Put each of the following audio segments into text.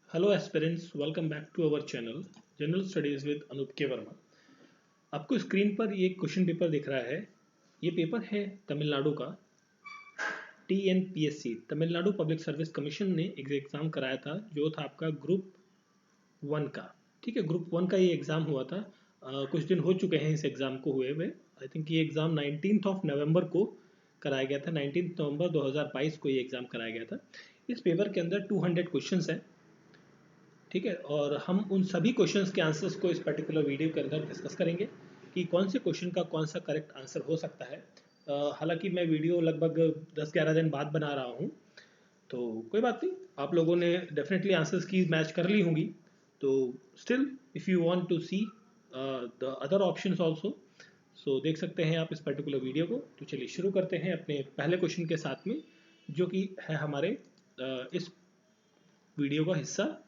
Hello aspirants, welcome back to our channel general studies with Anoop K Verma. आपको screen पर ये question paper दिख रहा है। ये पेपर है तमिलनाडु का। TNPSC Tamil Nadu public service commission ने एक एग्ज़ाम कराया था जो था आपका ग्रुप वन का। ठीक है, ग्रुप वन का ये एग्ज़ाम हुआ था। कुछ दिन हो चुके हैं इस एग्ज़ाम को हुए हुए। आई थिंक ये एग्ज़ाम 19 नवंबर को कराया गया था। 19 नवंबर 2022 को ये एग्ज़ाम कराया गया था। इस पेपर के अंदर 200 क्वेश्चंस हैं। ठीक है, और हम उन सभी क्वेश्चंस के आंसर्स को इस पर्टिकुलर वीडियो के अंदर डिस्कस करेंगे कि कौन से क्वेश्चन का कौन सा करेक्ट आंसर हो सकता है। हालांकि मैं वीडियो लगभग 10-11 दिन बाद बना रहा हूँ, तो कोई बात नहीं, आप लोगों ने डेफिनेटली आंसर्स की मैच कर ली होंगी। तो still if you want to see the other options also, so देख सकते हैं आप इस पर्टिकुलर वीडियो को। तो चलिए शुरू करते हैं अपने पहले क्वेश्चन के साथ में, जो कि है हमारे इस वीडियो का हिस्सा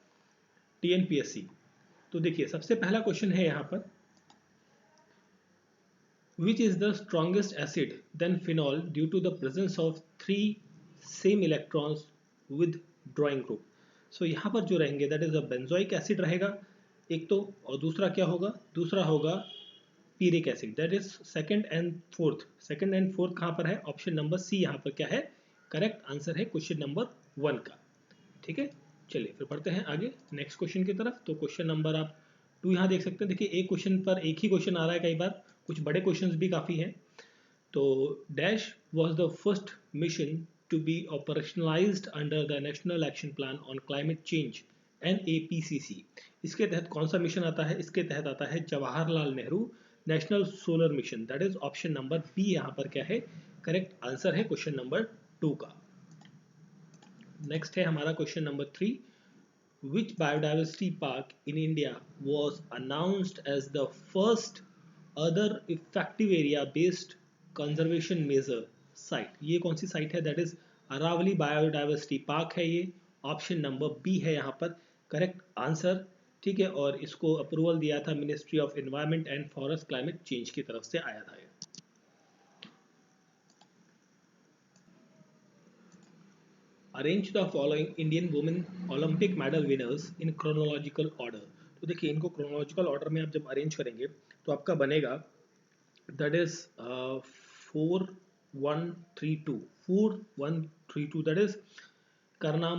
TNPSC। तो देखिए, सबसे पहला क्वेश्चन है यहाँ पर, which is the strongest acid than phenol due to the presence of 3 same electrons with drawing group. So यहाँ पर जो रहेंगे that is a benzoic acid रहेगा एक तो, और दूसरा क्या होगा, दूसरा होगा picric acid. That is second and fourth कहाँ पर है, ऑप्शन नंबर सी यहाँ पर क्या है, करेक्ट आंसर है क्वेश्चन नंबर 1 का। ठीक है, चलिए फिर पढ़ते हैं आगे नेक्स्ट क्वेश्चन की तरफ। तो क्वेश्चन नंबर आप 2 यहाँ देख सकते हैं। देखिए, एक क्वेश्चन पर एक ही क्वेश्चन आ रहा है, कई बार कुछ बड़े क्वेश्चंस भी काफ़ी हैं। तो dash was the first mission to be operationalised under the national action plan on climate change NAPCC। इसके तहत कौन सा मिशन आता है, इसके तहत आता है Jawaharlal Nehru national solar mission. That is option number B यहाँ पर क्या है, करेक्ट आंसर है क्वेश्चन नंबर 2 का। नेक्स्ट है हमारा question number 3, which biodiversity park in India was announced as the first other effective area based conservation measure site? ये कौन सी साइट है, that is Aravalli biodiversity park है ये। ऑप्शन नंबर बी है यहाँ पर करेक्ट आंसर। ठीक है, और इसको अप्रूवल दिया था ministry of environment and forest climate change की तरफ से आया था। Arrange the following Indian women Olympic medal winners in chronological order. तो देखिए, इनको क्रोनोलॉजिकल ऑर्डर में आप जब अरेंज करेंगे तो आपका बनेगा दैट इज 4-1-3-2 दैट इज करना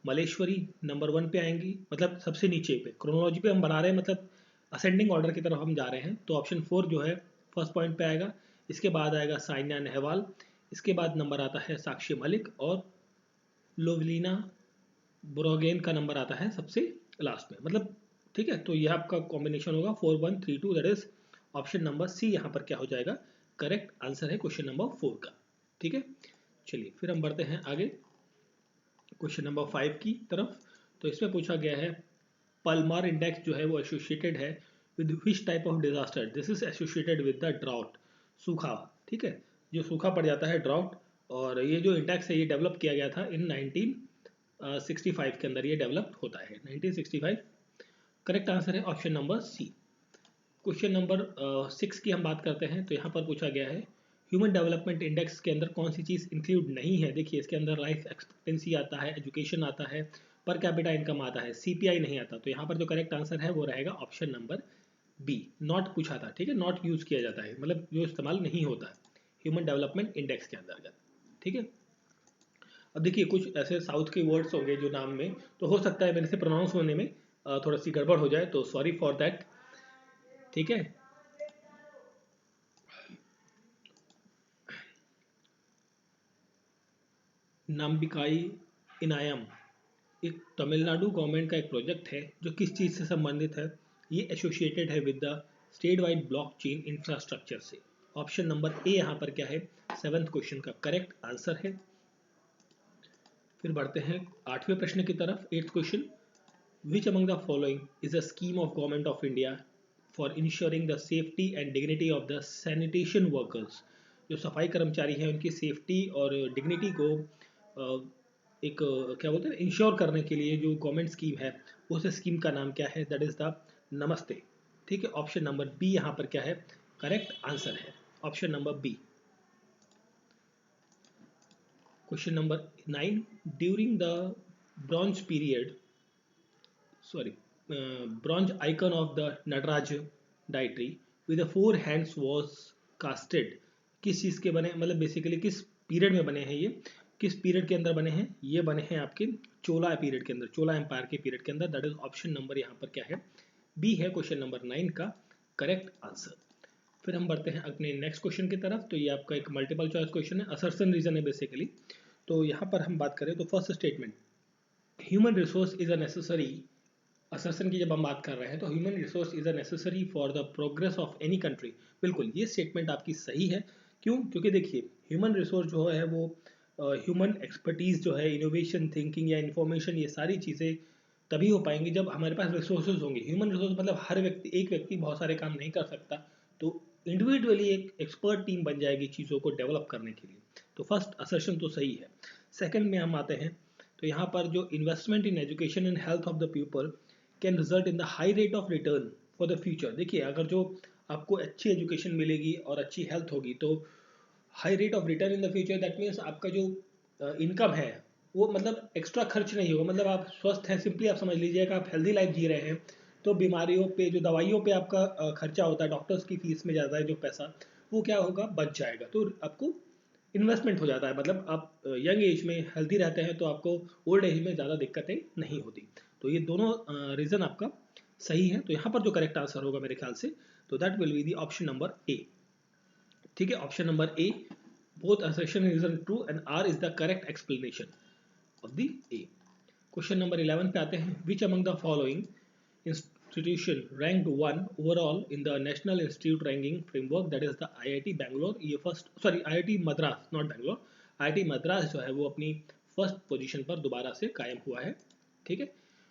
मलेश्वरी नंबर 1 पे आएंगी, मतलब सबसे नीचे पे क्रोनोलॉजी पे हम बना रहे हैं, मतलब असेंडिंग ऑर्डर की तरफ हम जा रहे हैं। तो ऑप्शन 4 जो है फर्स्ट पॉइंट पे आएगा। इसके बाद आएगा साइना नेहवाल। इसके बाद नंबर आता है साक्षी मलिक, और लोवलिना बोरोगेन का नंबर आता है सबसे लास्ट में, मतलब ठीक है। तो यह आपका कॉम्बिनेशन होगा 4-1-3-2, that is option number C यहाँ पर क्या हो जाएगा, करेक्ट आंसर है क्वेश्चन नंबर 4 का। ठीक है, चलिए फिर हम बढ़ते हैं आगे क्वेश्चन नंबर 5 की तरफ। तो इसमें पूछा गया है, पल्मार इंडेक्स जो है वो एसोसिएटेड है with which type of disaster. This is associated with the drought, सूखा। ठीक है, जो सूखा पड़ जाता है, ड्राउट। और ये जो इंडेक्स है ये डेवलप किया गया था इन 1965 के अंदर, ये डेवलप होता है 1965। करेक्ट आंसर है option number C. Question number 6 की हम बात करते हैं। तो यहाँ पर पूछा गया है, ह्यूमन डेवलपमेंट इंडेक्स के अंदर कौन सी चीज़ इंक्लूड नहीं है। देखिए, इसके अंदर लाइफ एक्सपेक्टेंसी आता है, एजुकेशन आता है, पर कैपिटा इनकम आता है, CPI नहीं आता। तो यहाँ पर जो करेक्ट आंसर है वो रहेगा ऑप्शन नंबर बी। नॉट पूछा था, ठीक है, नॉट यूज किया जाता है, मतलब जो इस्तेमाल नहीं होता है ह्यूमन डेवलपमेंट इंडेक्स के अंतर्गत। ठीक है, अब देखिए कुछ ऐसे साउथ के वर्ड्स होंगे जो नाम में, तो हो सकता है मेरे से प्रोनाउंस होने में थोड़ा सी गड़बड़ हो जाए, तो सॉरी फॉर दैट। ठीक है, नाम्बिकाई इनायम एक तमिलनाडु गवर्नमेंट का एक प्रोजेक्ट है जो किस चीज़ से संबंधित है, ये एसोसिएटेड है with the state wide blockchain infrastructure से। ऑप्शन नंबर ए यहाँ पर क्या है, 7th क्वेश्चन का करेक्ट आंसर है। फिर बढ़ते हैं 8वें प्रश्न की तरफ, 8th question, which among the following is a scheme of government of India for ensuring the safety and dignity of the sanitation workers. जो सफाई कर्मचारी हैं उनकी सेफ्टी और डिग्निटी को एक क्या बोलते हैं, इंश्योर करने के लिए जो गवर्नमेंट स्कीम है, उस स्कीम का नाम क्या है, दैट इज द नमस्ते। ठीक है, ऑप्शन नंबर बी यहाँ पर क्या है, करेक्ट आंसर है option number B. Question number 9, during the bronze period sorry, bronze icon of the Nataraj deity with the four hands was casted. किस चीज़ के बने, मतलब बेसिकली किस पीरियड में बने हैं ये, किस पीरियड के अंदर बने हैं, ये बने हैं आपके चोला पीरियड के अंदर, चोला एम्पायर के पीरियड के अंदर। दैट इज ऑप्शन नंबर यहाँ पर क्या है, बी है क्वेश्चन नंबर 9 का करेक्ट आंसर। फिर हम बढ़ते हैं अपने नेक्स्ट क्वेश्चन की तरफ। तो ये आपका एक मल्टीपल चॉइस क्वेश्चन है, असर्शन रीजन है बेसिकली। तो यहाँ पर हम बात करें तो first statement, human resource is a necessary, assertion की जब हम बात कर रहे हैं तो human resource is a necessary for the progress of any country. बिल्कुल ये स्टेटमेंट आपकी सही है। क्यों? क्योंकि देखिए ह्यूमन रिसोर्स जो है वो ह्यूमन एक्सपर्टीज जो है, इनोवेशन, थिंकिंग या इन्फॉर्मेशन, ये सारी चीज़ें तभी हो पाएंगी जब हमारे पास रिसोर्सेज होंगे। ह्यूमन रिसोर्स मतलब हर व्यक्ति, एक व्यक्ति बहुत सारे काम नहीं कर सकता, तो इंडिविजुअली एक एक्सपर्ट टीम बन जाएगी चीज़ों को डेवलप करने के लिए। तो फर्स्ट असर्शन तो सही है। सेकंड में हम आते हैं तो यहाँ पर जो investment in education and health of the people can result in the high rate of return for the future. देखिए अगर जो आपको अच्छी एजुकेशन मिलेगी और अच्छी हेल्थ होगी तो high rate of return in the future, that means आपका जो इनकम है वो मतलब एक्स्ट्रा खर्च नहीं होगा, मतलब आप स्वस्थ हैं, सिंपली आप समझ लीजिए कि आप हेल्दी लाइफ जी रहे हैं, तो बीमारियों पे, जो दवाइयों पे आपका खर्चा होता है, डॉक्टर्स की फीस में जाता है जो पैसा, वो क्या होगा, बच जाएगा। तो आपको इन्वेस्टमेंट हो जाता है, मतलब आप यंग एज में हेल्दी रहते हैं तो आपको ओल्ड एज में ज़्यादा दिक्कतें नहीं होती। तो ये दोनों रीज़न आपका सही है। तो यहाँ पर जो करेक्ट आंसर होगा मेरे ख्याल से, तो that will be the option number ए। ठीक है, option number A, both assertion is true and R is the correct explanation of the A. Question number 11 पे आते हैं, which among the following institution ranked 1 overall in the National Institute ranking framework, that is the IIT Bangalore। ये first, sorry IIT Madras, not Bangalore, IIT Madras जो है वो अपनी first position पर दोबारा से कायम हुआ है। ठीक है,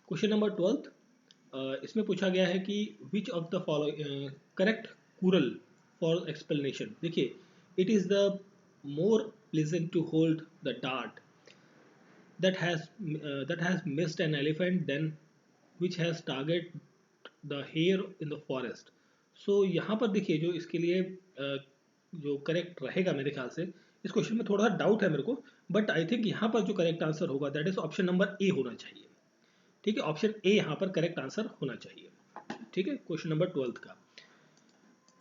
क्वेश्चन नंबर 12 इसमें पूछा गया है कि which of the following correct Kural for explanation. देखिए, it is the more pleasant to hold the dart that has missed an elephant than which has target the hare in the forest। so यहाँ पर देखिए जो इसके लिए जो correct रहेगा मेरे ख्याल से, इस क्वेश्चन में थोड़ा सा डाउट है मेरे को, बट आई थिंक यहाँ पर जो करेक्ट आंसर होगा दैट इज ऑप्शन नंबर ए होना चाहिए। ठीक है, ऑप्शन ए यहाँ पर करेक्ट आंसर होना चाहिए। ठीक है, क्वेश्चन नंबर 12 का।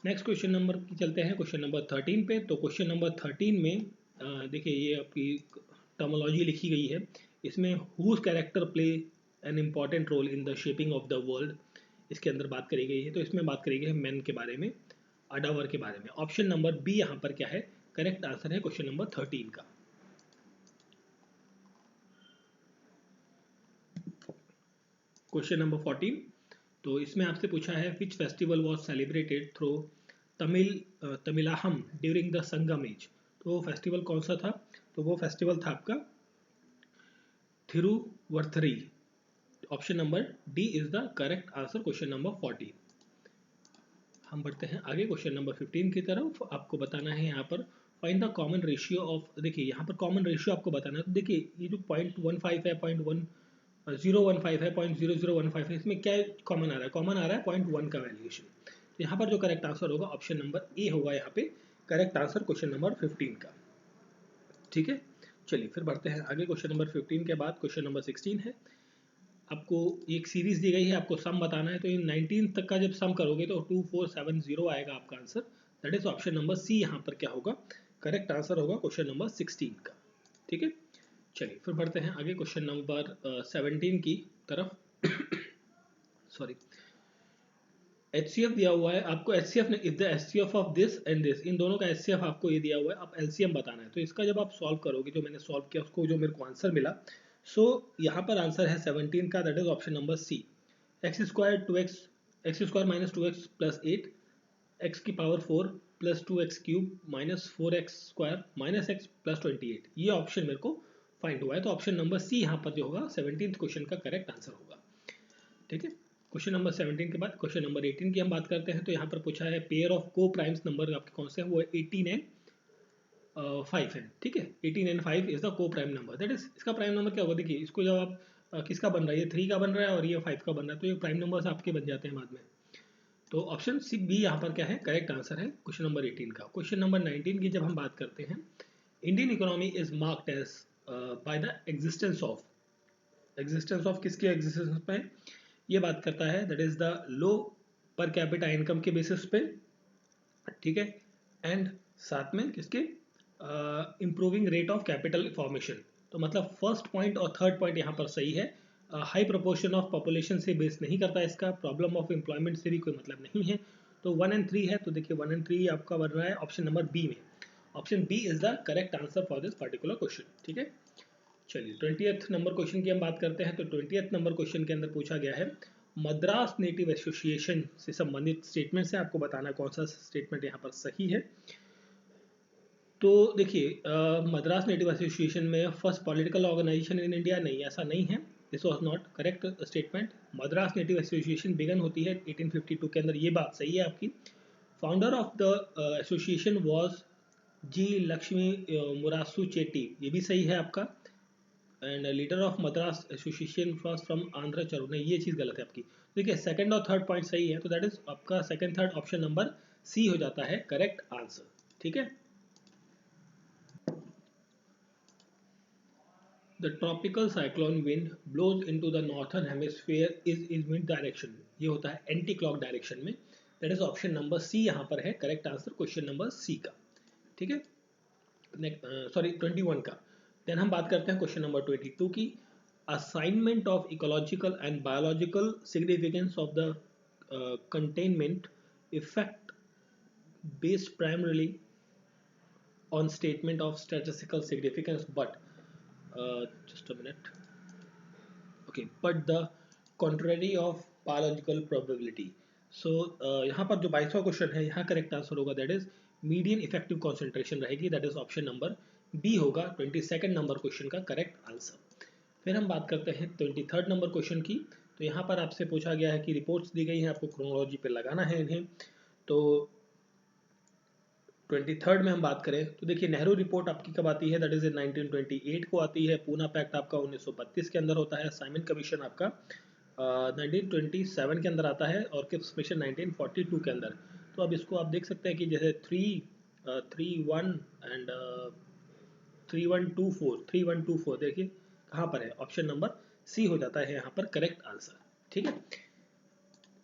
नेक्स्ट क्वेश्चन नंबर की चलते हैं क्वेश्चन नंबर 13 पे। तो क्वेश्चन नंबर 13 में देखिए ये आपकी टर्मोलॉजी लिखी गई है, इसमें whose character play an important role in the shaping of the world, इसके अंदर बात करी गई है। तो इसमें बात करी गई है मैन के बारे में, अडावर के बारे में। ऑप्शन नंबर बी यहाँ पर क्या है, करेक्ट आंसर है क्वेश्चन नंबर 13 का। क्वेश्चन नंबर 14, तो इसमें आपसे पूछा है which festival was celebrated through Tamilakam during the Sangam age. तो वो फेस्टिवल कौन सा था, तो वो फेस्टिवल था आपका Thiruvathirai. Option number D is the correct answer, question number 14। हम बढ़ते हैं आगे क्वेश्चन नंबर 15 की तरफ। आपको बताना है यहाँ पर find the common ratio of, देखिए यहाँ पर कॉमन रेशियो आपको बताना है। तो देखिए ये जो 0.15 है, 0.015 है, 0.0015 है, इसमें क्या कॉमन आ रहा है, कॉमन आ रहा है 0.1 का वैल्यूएशन। तो यहाँ पर जो करेक्ट आंसर होगा ऑप्शन नंबर ए होगा यहाँ पे करेक्ट आंसर क्वेश्चन नंबर 15 का। ठीक है, चलिए फिर बढ़ते हैं आगे। क्वेश्चन नंबर 15 के बाद क्वेश्चन नंबर 16 है। आपको एक सीरीज दी गई है, आपको सम बताना है। तो इन 19 तक का जब सम करोगे तो 2470 आएगा आपका answer. That is option number C यहाँ पर क्या होगा, करेक्ट आंसर होगा क्वेश्चन नंबर 16 का। ठीक है, चलिए फिर बढ़ते हैं आगे क्वेश्चन नंबर 17 की तरफ। सॉरी, HCF दिया हुआ है आपको, HCF ने is the HCF of this and this, इन दोनों का HCF आपको ये दिया हुआ है, आप LCM बताना है। तो इसका जब आप सॉल्व करोगे, जो मैंने सॉल्व किया उसको, जो मेरे को आंसर मिला, सो यहाँ पर आंसर है 17 का, that is option number C. X square 2x, x square minus 2x plus 8, x की power 4 plus 2x cube minus 4x square minus x plus 28, ये ऑप्शन मेरे को फाइंड हुआ है। तो ऑप्शन नंबर सी यहाँ पर जो होगा 17th क्वेश्चन का करेक्ट आंसर होगा। ठीक है, क्वेश्चन नंबर 17 के बाद क्वेश्चन नंबर 18 की हम बात करते हैं। तो यहाँ पर पूछा है पेयर ऑफ को प्राइम्स नंबर आपके कौन से हैं, वो है 18 एंड 5 है। ठीक है, 18 एंड 5 इज द को प्राइम नंबर, दैट इज, इसका प्राइम नंबर क्या होगा, देखिए इसको जब आप किसका बन रहा है, ये 3 का बन रहा है और ये 5 का बन रहा है, तो ये प्राइम नंबर्स आपके बन जाते हैं बाद में। तो ऑप्शन सी बी यहाँ पर क्या है, करेक्ट आंसर है क्वेश्चन नंबर 18 का। क्वेश्चन नंबर 19 की जब हम बात करते हैं, Indian economy is marked as by the existence of, existence of किसके एग्जिस्टेंस पे, ये बात करता है that is the low per capita income के बेसिस पे, ठीक है, एंड साथ में किसके improving rate of capital formation. तो मतलब फर्स्ट पॉइंट और थर्ड पॉइंट यहाँ पर सही है। हाई प्रोपोर्शन ऑफ पॉपुलेशन से बेस नहीं करता इसका, प्रॉब्लम ऑफ एम्प्लॉयमेंट से भी कोई मतलब नहीं है। तो 1 एंड 3 है, तो देखिए 1 एंड 3 आपका बन रहा है ऑप्शन नंबर बी में। Option B is the correct answer for this particular question, ठीक है। चलिए 20th नंबर क्वेश्चन की हम बात करते हैं। तो 20th नंबर क्वेश्चन के अंदर पूछा गया है मद्रास नेटिव एसोसिएशन से संबंधित स्टेटमेंट से आपको बताना कौन सा स्टेटमेंट यहाँ पर सही है। तो देखिए मद्रास नेटिव एसोसिएशन में first political organisation in India, नहीं ऐसा नहीं है, this was not correct statement. Madras native association began होती है 1852 के अंदर, ये बात सही है आपकी। Founder of the association was G Lakshmi Murasu Chetty, ये भी सही है आपका। And leader of Madras association was from Andhra Charu, नहीं ये चीज़ गलत है आपकी। देखिए सेकंड और थर्ड पॉइंट सही है, तो दैट इज आपका second third option number C हो जाता है करेक्ट आंसर, ठीक है। The tropical cyclone wind blows into the northern hemisphere is in wind direction, ये होता है एंटी क्लॉक डायरेक्शन में, that is option number C यहाँ पर है correct answer question number C का, ठीक है। सॉरी 21 का। देन हम बात करते हैं क्वेश्चन नंबर 22 की, assignment of ecological and biological significance of the containment effect based primarily on statement of statistical significance but just a minute, okay, but the contrary of biological probability। so यहाँ पर जो 22वां question है यहाँ correct answer होगा that is median effective concentration रहेगी, that is option number B होगा 22nd number question का correct answer. फिर हम बात करते हैं 23rd नंबर क्वेश्चन की। तो यहाँ पर आपसे पूछा गया है कि रिपोर्ट्स दी गई हैं, आपको क्रोनोलॉजी पे लगाना है इन्हें। तो 23rd में हम बात करें तो देखिए नेहरू रिपोर्ट आपकी कब आती है, दैट इज 1928 को आती है। पूना पैक्ट आपका 1932 के अंदर होता है। साइमन कमीशन आपका 1927 के अंदर आता है और किप्स मिशन 1942 के अंदर। तो अब इसको आप देख सकते हैं कि जैसे 3-1 एंड 3124 देखिए कहाँ पर है, ऑप्शन नंबर सी हो जाता है यहाँ पर करेक्ट आंसर, ठीक है।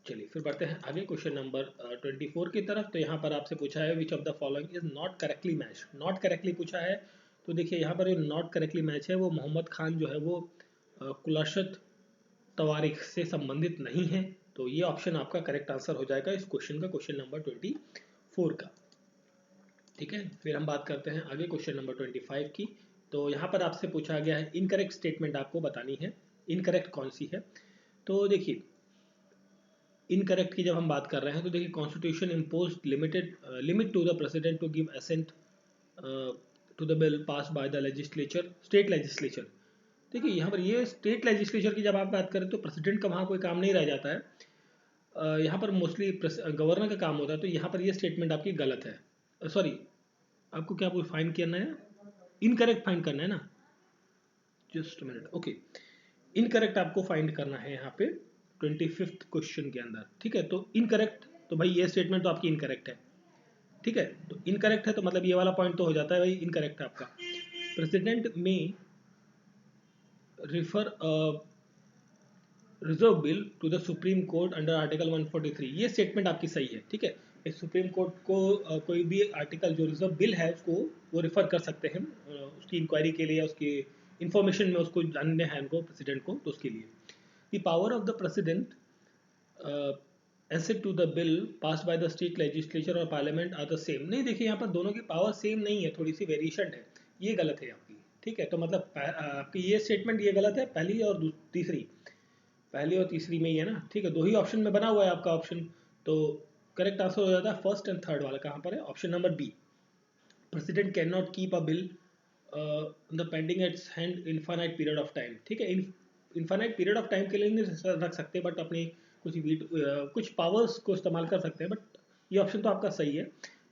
चलिए फिर बढ़ते हैं आगे क्वेश्चन नंबर 24 की तरफ। तो यहाँ पर आपसे पूछा है which of the following is not correctly match, not correctly पूछा है। तो देखिए यहाँ पर जो नॉट करेक्टली मैच है वो मोहम्मद खान जो है वो कुलशत तवारीख से संबंधित नहीं है। तो ये ऑप्शन आपका करेक्ट आंसर हो जाएगा इस क्वेश्चन का, क्वेश्चन नंबर 24 का, ठीक है। फिर हम बात करते हैं आगे क्वेश्चन नंबर 25 की। तो यहाँ पर आपसे पूछा गया है इनकरेक्ट स्टेटमेंट आपको बतानी है, इनकरेक्ट कौन सी है। तो देखिए इनकरेक्ट की जब हम बात कर रहे हैं तो देखिए constitution impose limit to the president to give assent to the bill pass by the legislature, state legislature. देखिए यहाँ पर ये स्टेट लेजिस्लेचर की जब आप बात करें तो प्रेसिडेंट का वहाँ कोई काम नहीं रह जाता है, यहाँ पर मोस्टली गवर्नर का काम होता है। तो यहाँ पर ये स्टेटमेंट आपकी गलत है। सॉरी आपको क्या फाइंड करना है, इनकरेक्ट फाइंड करना है ना, जस्ट मिनट, ओके। इनकरेक्ट आपको फाइंड करना है यहाँ पे 25th क्वेश्चन के अंदर, ठीक है। तो इनकरेक्ट, तो भाई ये स्टेटमेंट तो आपकी इनकरेक्ट है, ठीक है। तो इनकरेक्ट है तो मतलब ये वाला पॉइंट तो हो जाता है भाई इनकरेक्ट आपका। प्रेसिडेंट में refer reserve bill to the supreme court under article 143, ये स्टेटमेंट आपकी सही है, ठीक है। इस सुप्रीम कोर्ट को कोई भी आर्टिकल जो रिजर्व बिल है उसको वो रेफर कर सकते हैं उसकी इंक्वायरी के लिए, उसकी इंफॉर्मेशन में उसको जानने हैं उनको प्रेसिडेंट को, तो उसके लिए। The power of the president assent to the bill pass by the state legislature और पार्लियामेंट आर द सेम, नहीं देखिए यहाँ पर दोनों की पावर सेम नहीं है, थोड़ी सी वेरिएशन है, ये गलत है आपकी, ठीक है। तो मतलब आपकी ये स्टेटमेंट ये गलत है, पहली और तीसरी, पहली और तीसरी में ही है ना, ठीक है। दो ही ऑप्शन में बना हुआ है आपका ऑप्शन, तो करेक्ट आंसर हो जाता है फर्स्ट एंड थर्ड वाला, कहाँ पर है, option number B. President can not keep a bill the pending its hand infinite period of time, ठीक है। इनफाइनाइट पीरियड ऑफ टाइम के लिए नहीं रख सकते, बट अपने कुछ पावर्स को इस्तेमाल कर सकते हैं, बट ये ऑप्शन तो आपका सही है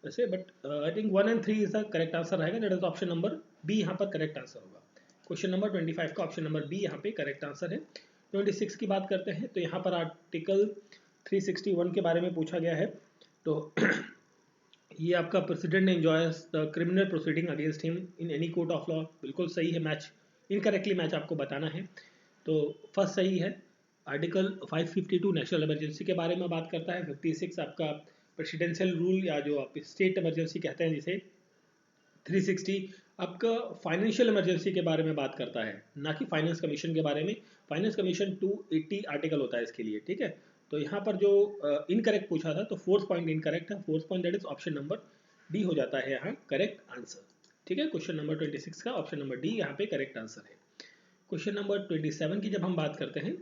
वैसे, but I think 1 and 3 is the correct answer रहेगा, that is option number B यहाँ पर करेक्ट आंसर होगा। क्वेश्चन नंबर 25 का ऑप्शन नंबर बी यहाँ पे करेक्ट आंसर है। 26 की बात करते हैं तो यहाँ पर आर्टिकल 361 के बारे में पूछा गया है। तो ये आपका प्रेसिडेंट ने enjoys the criminal proceeding against him in any court of law, बिल्कुल सही है मैच, इनकरेक्टली मैच आपको बताना है। तो फर्स्ट सही है, आर्टिकल 552 नेशनल इमरजेंसी के बारे में बात करता है। 56 आपका प्रेसिडेंशियल रूल या जो आप स्टेट इमरजेंसी कहते हैं जिसे। 360 आपका फाइनेंशियल इमरजेंसी के बारे में बात करता है, ना कि फाइनेंस कमीशन के बारे में। फाइनेंस कमीशन 280 आर्टिकल होता है इसके लिए, ठीक है। तो यहाँ पर जो इनकरेक्ट पूछा था, तो फोर्थ पॉइंट इनकरेक्ट है। Fourth point that is option number D हो जाता है यहाँ करेक्ट आंसर, ठीक है। क्वेश्चन नंबर 26 का ऑप्शन नंबर डी यहाँ पे करेक्ट आंसर है। क्वेश्चन नंबर 27 की जब हम बात करते हैं,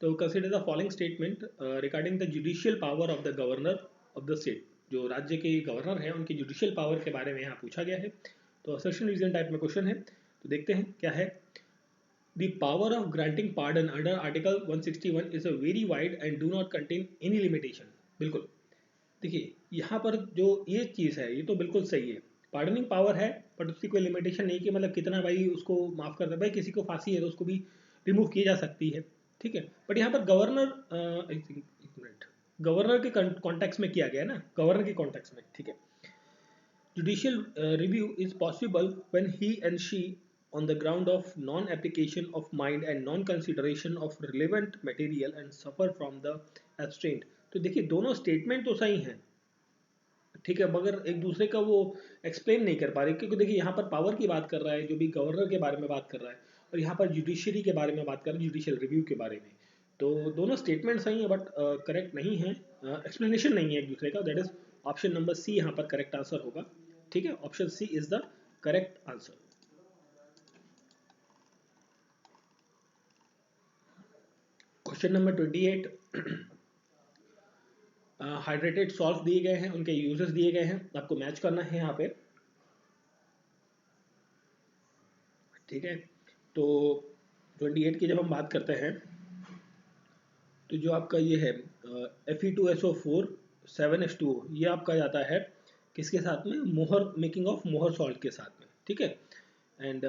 तो consider the following statement regarding the judicial power of the governor of the state. जो राज्य के गवर्नर हैं उनकी जुडिशियल पावर के बारे में यहाँ पूछा गया है। तो असर्शन रीजन टाइप में क्वेश्चन है, तो देखते हैं क्या है। The power of granting pardon under article 161 is a very wide and do not contain any limitation. बिल्कुल, देखिए यहाँ पर जो ये चीज़ है ये तो बिल्कुल सही है, पार्डनिंग पावर है, बट उसकी कोई लिमिटेशन नहीं कि मतलब कितना भाई उसको माफ़ कर दे। भाई किसी को फांसी है तो उसको भी रिमूव की जा सकती है, ठीक है। बट यहाँ पर गवर्नर एक मिनट, गवर्नर के कॉन्टेक्स्ट में किया गया है ना, गवर्नर के कॉन्टेक्स्ट में, ठीक है। Judicial review is possible when he and she, on the ground of non-application of mind and non-consideration of relevant material and suffer from the abstraint। तो देखिए दोनों स्टेटमेंट तो सही हैं, ठीक है, मगर एक दूसरे का वो एक्सप्लेन नहीं कर पा रहे, क्योंकि देखिए यहाँ पर पावर की बात कर रहा है जो भी गवर्नर के बारे में बात कर रहा है, और यहाँ पर जुडिशरी के बारे में बात कर रहा है, जुडिशियल रिव्यू के बारे में। तो दोनों स्टेटमेंट सही है, बट करेक्ट नहीं है, एक्सप्लेनेशन नहीं है एक दूसरे का। That is option number C यहाँ पर करेक्ट आंसर होगा, ठीक है। Option C is the correct answer. Question number 28, hydrated salt दिए गए हैं, उनके यूजेस दिए गए हैं, आपको मैच करना है यहाँ पे, ठीक है। तो 28 की जब हम बात करते हैं, तो जो आपका ये है Fe2SO4 7H2O, ये आपका जाता है किसके साथ में, मोहर, मेकिंग ऑफ मोहर सॉल्ट के साथ में, ठीक है। एंड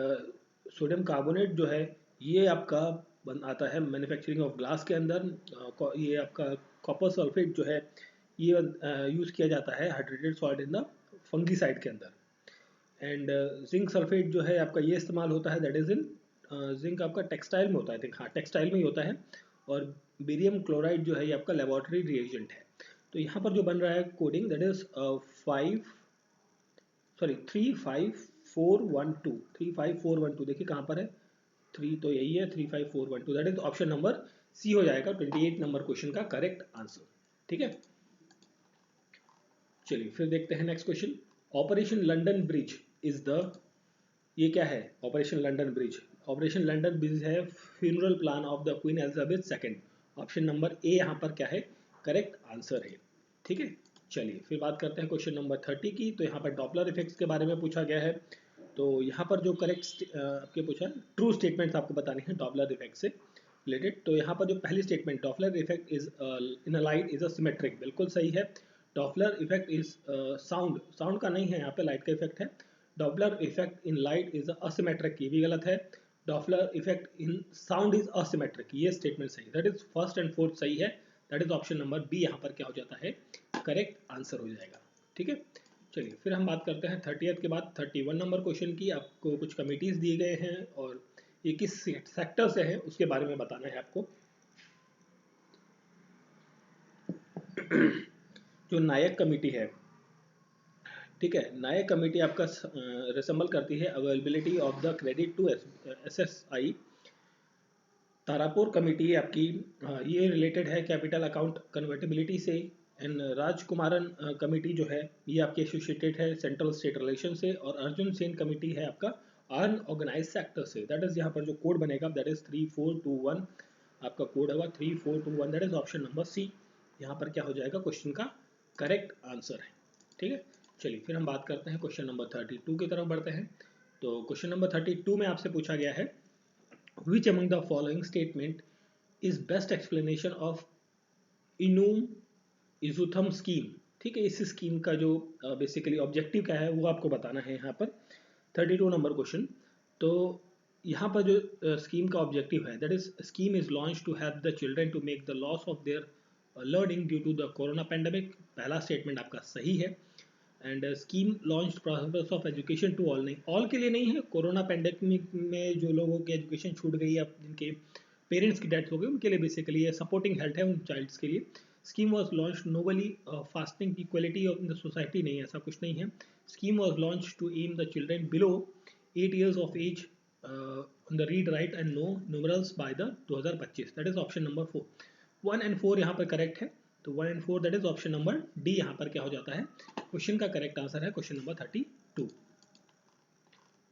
सोडियम कार्बोनेट जो है ये आपका बन आता है मैन्युफैक्चरिंग ऑफ ग्लास के अंदर। ये आपका कॉपर सल्फेट जो है ये यूज़ किया जाता है hydrated salt in the fungicide के अंदर। एंड जिंक सल्फेट जो है आपका ये इस्तेमाल होता है, दैट इज इन जिंक आपका टेक्सटाइल में होता है, हाँ टेक्सटाइल में ही होता है। और बेरियम क्लोराइड जो है ये आपका लेबोरेटरी रिएजेंट है। तो यहाँ पर जो बन रहा है कोडिंग, दैट इज 35412। देखिए कहाँ पर है, 3 तो यही है, 35412, that is option number C हो जाएगा 28 नंबर क्वेश्चन का करेक्ट आंसर, ठीक है। चलिए फिर देखते हैं next question. Operation London bridge is the, ये क्या है operation London bridge? Operation London bridge है funeral plan of the queen Elizabeth second. Option number A यहाँ पर क्या है, करेक्ट आंसर है, ठीक है। चलिए फिर बात करते हैं क्वेश्चन नंबर 30 की। तो यहाँ पर डॉपलर इफेक्ट्स के बारे में पूछा गया है। तो यहाँ पर जो करेक्ट आपके पूछा है, ट्रू स्टेटमेंट्स आपको बतानी है डॉपलर इफेक्ट से रिलेटेड। तो यहाँ पर जो पहली statement, Doppler effect is in a light is a symmetric, बिल्कुल सही है। Doppler effect is sound, sound का नहीं है यहाँ पे, लाइट का इफेक्ट है। Doppler effect in light is asymmetric, ये भी गलत है। Doppler effect in sound is asymmetric, ये स्टेटमेंट सही, that is first and fourth सही है। That is option number B यहाँ पर क्या हो जाता है, करेक्ट आंसर हो जाएगा, ठीक है। चलिए फिर हम बात करते हैं 30th के बाद 31 नंबर क्वेश्चन की। आपको कुछ कमिटीज दिए गए हैं और ये किस सेक्टर से है उसके बारे में बताना है आपको। जो नायक कमेटी है, ठीक है, नायक कमेटी आपका रिसेंबल करती है availability of the credit to SSI। Tarapur committee आपकी ये रिलेटेड है कैपिटल अकाउंट कन्वर्टेबिलिटी से। एंड राजकुमारन कमेटी जो है ये आपके एसोसिएटेड है सेंट्रल स्टेट रिलेशन से। और अर्जुन सेन कमेटी है आपका अनऑर्गेनाइज सेक्टर से। दैट इज यहाँ पर जो कोड बनेगा दैट इज 3421, आपका कोड होगा 3421, that is option number C यहाँ पर क्या हो जाएगा, क्वेश्चन का करेक्ट आंसर है, ठीक है। चलिए फिर हम बात करते हैं क्वेश्चन नंबर 32 की तरफ बढ़ते हैं। तो क्वेश्चन नंबर 32 में आपसे पूछा गया है, which among the following statement is best explanation of Ennum Ezhuthum scheme. ठीक है, इस स्कीम का जो बेसिकली ऑब्जेक्टिव क्या है वो आपको बताना है यहाँ पर 32 नंबर क्वेश्चन। तो यहाँ पर जो स्कीम का ऑब्जेक्टिव है, that is scheme is launch to help the children to make the loss of their learning due to the corona pandemic. पहला स्टेटमेंट आपका सही है। And scheme launch process of education to all, नहीं all के लिए नहीं है, corona pandemic में जो लोगों की एजुकेशन छूट गई है, जिनके पेरेंट्स की डेथ हो गई उनके लिए बेसिकली ये सपोर्टिंग हेल्थ है उन चाइल्ड्स के लिए। Scheme was launch nobly fasting equality of the society, नहीं ऐसा कुछ नहीं है। Scheme was launch to aim the children below 8 years of age on the read write and know numerals by the 2025, that is option number 4। 1 and 4 यहाँ पर correct है, तो 1 and 4 that is option number D यहाँ पर क्या हो जाता है, क्वेश्चन का करेक्ट आंसर है क्वेश्चन नंबर 32।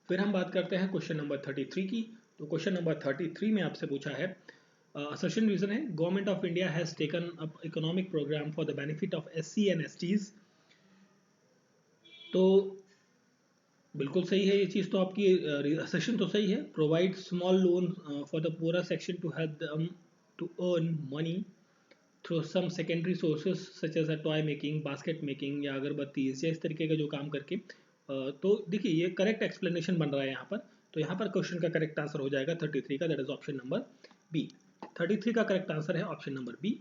फिर हम बात करते हैं क्वेश्चन नंबर 33 की। तो क्वेश्चन नंबर 33 में आपसे पूछा है असर्शन रीजन है government of India has taken up economic programme for the benefit of SC and STs। तो बिल्कुल सही है ये चीज़, तो आपकी असर्शन तो सही है। Provide small loan for the poor section to help them to earn money through some secondary sources such as a toy making, basket making या अगरबत्ती या इस तरीके का जो काम करके। तो देखिए ये करेक्ट एक्सप्लेनेशन बन रहा है यहाँ पर, तो यहाँ पर क्वेश्चन का करेक्ट आंसर हो जाएगा 33 का, that is option number B. 33 का करेक्ट आंसर है ऑप्शन नंबर बी।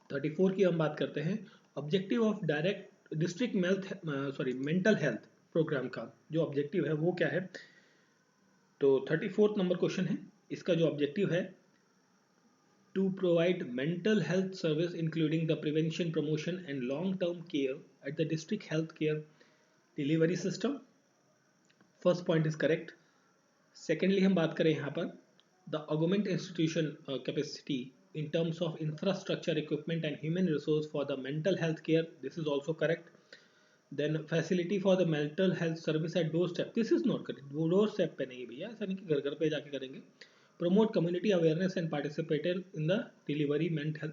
34 की हम बात करते हैं objective of direct district mental health programme का जो ऑब्जेक्टिव है वो क्या है। तो 34 नंबर क्वेश्चन है, इसका जो ऑब्जेक्टिव है to provide mental health service including the prevention, promotion and long term care at the district health care delivery system। First point is correct. Secondly हम बात करें यहाँ पर the augment institution capacity in terms of infrastructure, equipment and human resource for the mental health care, this is also correct। then facility for the mental health service at doorstep, this is not correct। वो doorstep पे नहीं भैया, ऐसा नहीं कि घर घर पे जाके करेंगे। promote community awareness and participated in the delivery mental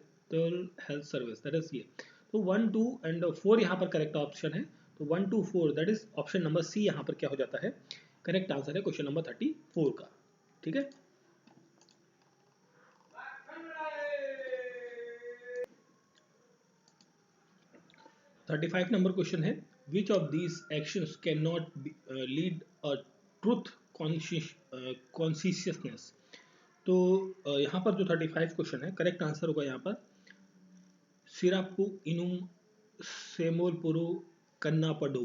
health service, that is ये। तो 1 2 and 4 यहाँ पर करेक्ट ऑप्शन है, तो 1 2 4 that is option number C यहाँ पर क्या हो जाता है, करेक्ट आंसर है क्वेश्चन नंबर 34 का। ठीक है, थर्टी फाइव नंबर क्वेश्चन है which of these actions can not lead a truth consciousness. तो यहाँ पर जो 35 क्वेश्चन है करेक्ट आंसर होगा यहाँ पर सिरापू इनुम सेमोलपुरु कन्नापडू,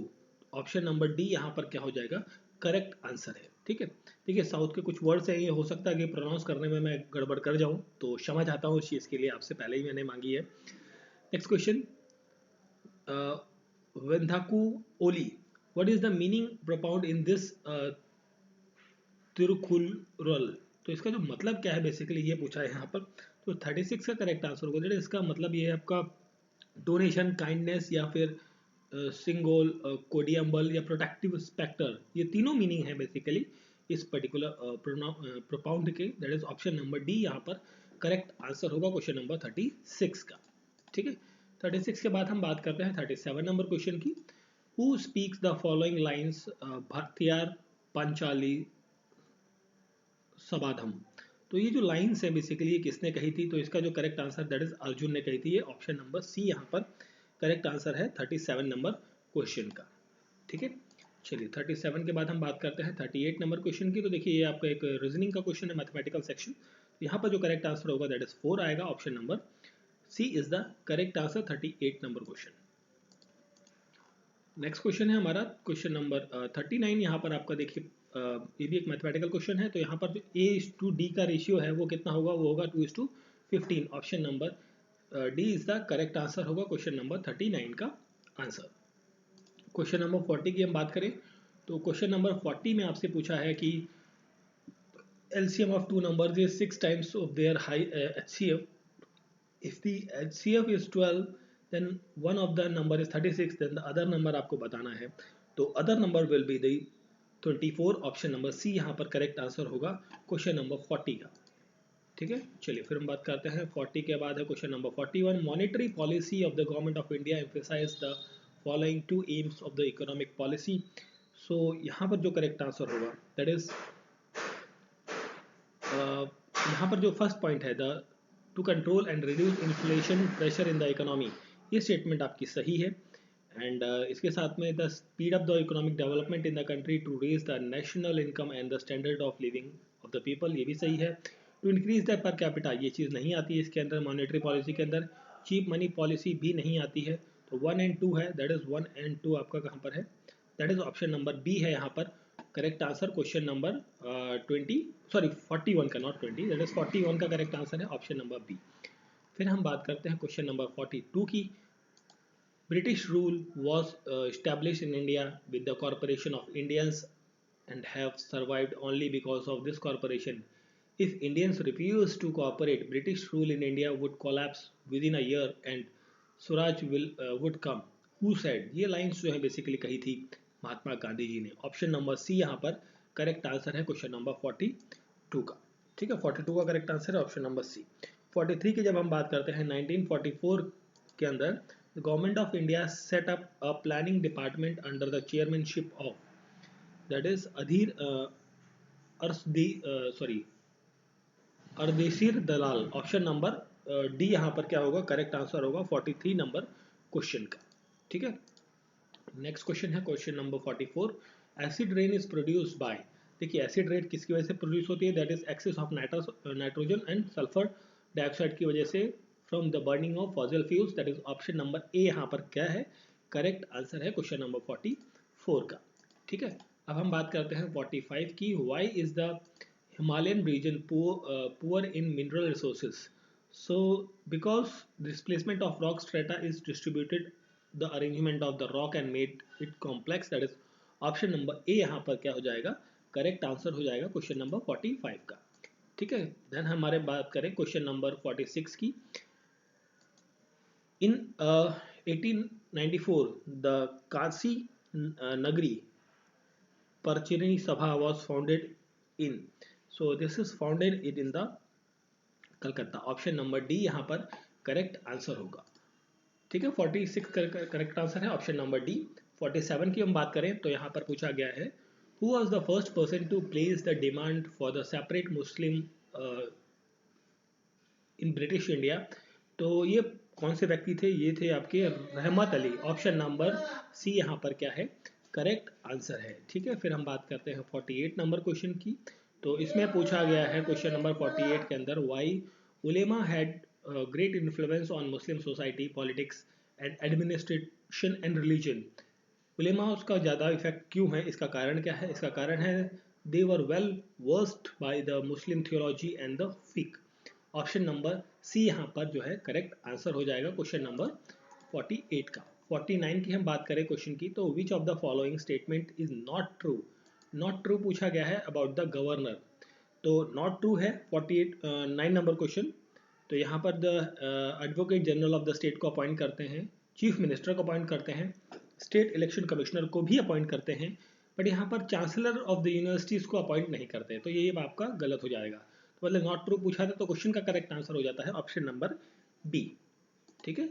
ऑप्शन नंबर डी यहाँ पर क्या हो जाएगा, करेक्ट आंसर है। ठीक है, देखिए साउथ के कुछ वर्ड्स हैं, ये हो सकता है कि प्रोनाउंस करने में मैं गड़बड़ कर जाऊं, तो क्षमा चाहता हूँ इस चीज़ के लिए, आपसे पहले ही मैंने मांगी है। नेक्स्ट क्वेश्चन वेंधाकू ओली, what is the meaning propound in this Thirukkural. तो इसका जो मतलब क्या है बेसिकली ये पूछा है यहाँ पर। तो 36 का करेक्ट आंसर होगा, दैट इसका मतलब ये है आपका डोनेशन, काइंडनेस या फिर सिंगोल, कोडियम्बल या प्रोटेक्टिव स्पेक्टर, ये तीनों मीनिंग है बेसिकली इस पर्टिकुलर प्रोपाउंड के, that is option number D यहाँ पर करेक्ट आंसर होगा क्वेश्चन नंबर 36 का। ठीक है, 36 के बाद हम बात करते हैं 37 नंबर क्वेश्चन की। Who speaks the following lines Bharathiyar Panchali Sabatham. तो ये जो लाइन्स है बेसिकली ये किसने कही थी, तो इसका जो correct answer that is Arjun ने कही थी, ये ऑप्शन नंबर सी यहाँ पर करेक्ट आंसर है 37 नंबर क्वेश्चन का। ठीक है, चलिए 37 के बाद हम बात करते हैं 38 नंबर क्वेश्चन की। तो देखिए ये आपका एक रीजनिंग का क्वेश्चन है, मैथमेटिकल सेक्शन। यहाँ पर जो करेक्ट आंसर होगा दैट इज 4 आएगा, option number C is the correct answer 38 number question. Next question है हमारा क्वेश्चन नंबर 39। यहाँ पर आपका देखिए ये भी एक मैथमेटिकल क्वेश्चन है। तो यहाँ पर जो A/D का रेशियो है वो कितना होगा, वो होगा 2:15, option number D is the correct answer होगा क्वेश्चन नंबर 39 का आंसर। क्वेश्चन नंबर 40 की हम बात करें तो क्वेश्चन नंबर 40 में आपसे पूछा है कि LCM of two numbers is 6 times of their HCF. If the HCF is 12 then one of the number is 36, then the other number आपको बताना है। तो other number will be the 24, option number C यहाँ पर correct answer होगा question number 40 का। ठीक है, चलिए फिर हम बात करते हैं 40 के बाद है question number 41। Monetary policy of the government of India emphasize the following two aims of the economic policy. So यहाँ पर जो करेक्ट आंसर होगा दैट इज यहाँ पर जो फर्स्ट पॉइंट है the to control and reduce inflation pressure in the economy, ये statement आपकी सही है। एंड इसके साथ में the speed up the economic development in the country to raise the national income and the standard of living of the people, ये भी सही है। To increase the per capita, ये चीज़ नहीं आती है इसके अंदर, मॉनेटरी पॉलिसी के अंदर चीप मनी पॉलिसी भी नहीं आती है। तो 1 and 2 है, दैट इज 1 and 2 आपका कहाँ पर है, that is option number B है यहाँ पर करेक्ट आंसर क्वेश्चन नंबर 41 का, नॉट 20, दैट इज 41 का करेक्ट आंसर है ऑप्शन नंबर बी। फिर हम बात करते हैं क्वेश्चन नंबर 42 की। British rule was established in India with the Corporation of Indians and have survived only because of this corporation. If Indians refuse to cooperate, British rule in India would collapse within a year and would come. Who said? ये lines जो है basically कही थी महात्मा गांधी जी ने। Option number C यहाँ पर correct answer है question number 42 का। ठीक है, 42 का करेक्ट आंसर है ऑप्शन नंबर सी। 43 की जब हम बात करते हैं 1944 के अंदर the government of India set up a planning department under the chairmanship of, that is Adhir Ardeshir Dalal. Option number D यहाँ पर क्या होगा, करेक्ट आंसर होगा 43 नंबर क्वेश्चन का। ठीक है, नेक्स्ट क्वेश्चन है question number 44। Acid rain is produced by, देखिए एसिड रेन किसकी वजह से प्रोड्यूस होती है, that is excess of nitrogen and sulphur dioxide की वजह से from the burning of fossil fuels, that is option number A यहाँ पर क्या है, करेक्ट आंसर है क्वेश्चन नंबर 44 का। ठीक है, अब हम बात करते हैं 45 की। Why is the Himalayan region poor in mineral resources? So, because displacement of rock strata is distributed the arrangement of the rock and made it complex, that is option number A यहाँ पर क्या हो जाएगा, correct answer हो जाएगा question number 45 का। ठीक है, देन हमारे बात करें क्वेश्चन नंबर 46 की। इन 1894 द काशी नगरी परचिनी सभा was founded in, so this is founded it in the Calcutta. Option number D यहाँ पर करेक्ट आंसर होगा। ठीक है, 46 करेक्ट आंसर है ऑप्शन नंबर डी। 47 की हम बात करें तो यहाँ पर पूछा गया है who was the first person to place the demand for the separate Muslim in British India. तो ये कौन से व्यक्ति थे, ये थे आपके रहमत अली। ऑप्शन नंबर सी यहाँ पर क्या है, करेक्ट आंसर है। ठीक है, फिर हम बात करते हैं 48 नंबर क्वेश्चन की। तो इसमें पूछा गया है क्वेश्चन नंबर 48 के अंदर why ulema had great influence on Muslim society, politics and administration and religion. उलेमा उसका ज़्यादा इफेक्ट क्यों है, इसका कारण क्या है, इसका कारण है they were well versed by the Muslim theology and the fiqh. Option number C यहाँ पर जो है करेक्ट आंसर हो जाएगा क्वेश्चन नंबर 48 का। 49 की हम बात करें क्वेश्चन की, तो विच of the following statement is not true. Not true पूछा गया है अबाउट द गवर्नर, तो नॉट ट्रू है 9 नंबर क्वेश्चन। तो यहाँ पर the advocate general of the state को अपॉइंट करते हैं, चीफ मिनिस्टर को अपॉइंट करते हैं, स्टेट इलेक्शन कमिश्नर को भी अपॉइंट करते हैं, बट यहाँ पर चांसलर ऑफ द यूनिवर्सिटीज़ को अपॉइंट नहीं करते, तो ये आपका गलत हो जाएगा। तो मतलब नॉट ट्रू पूछा था तो क्वेश्चन का करेक्ट आंसर हो जाता है ऑप्शन नंबर बी। ठीक है,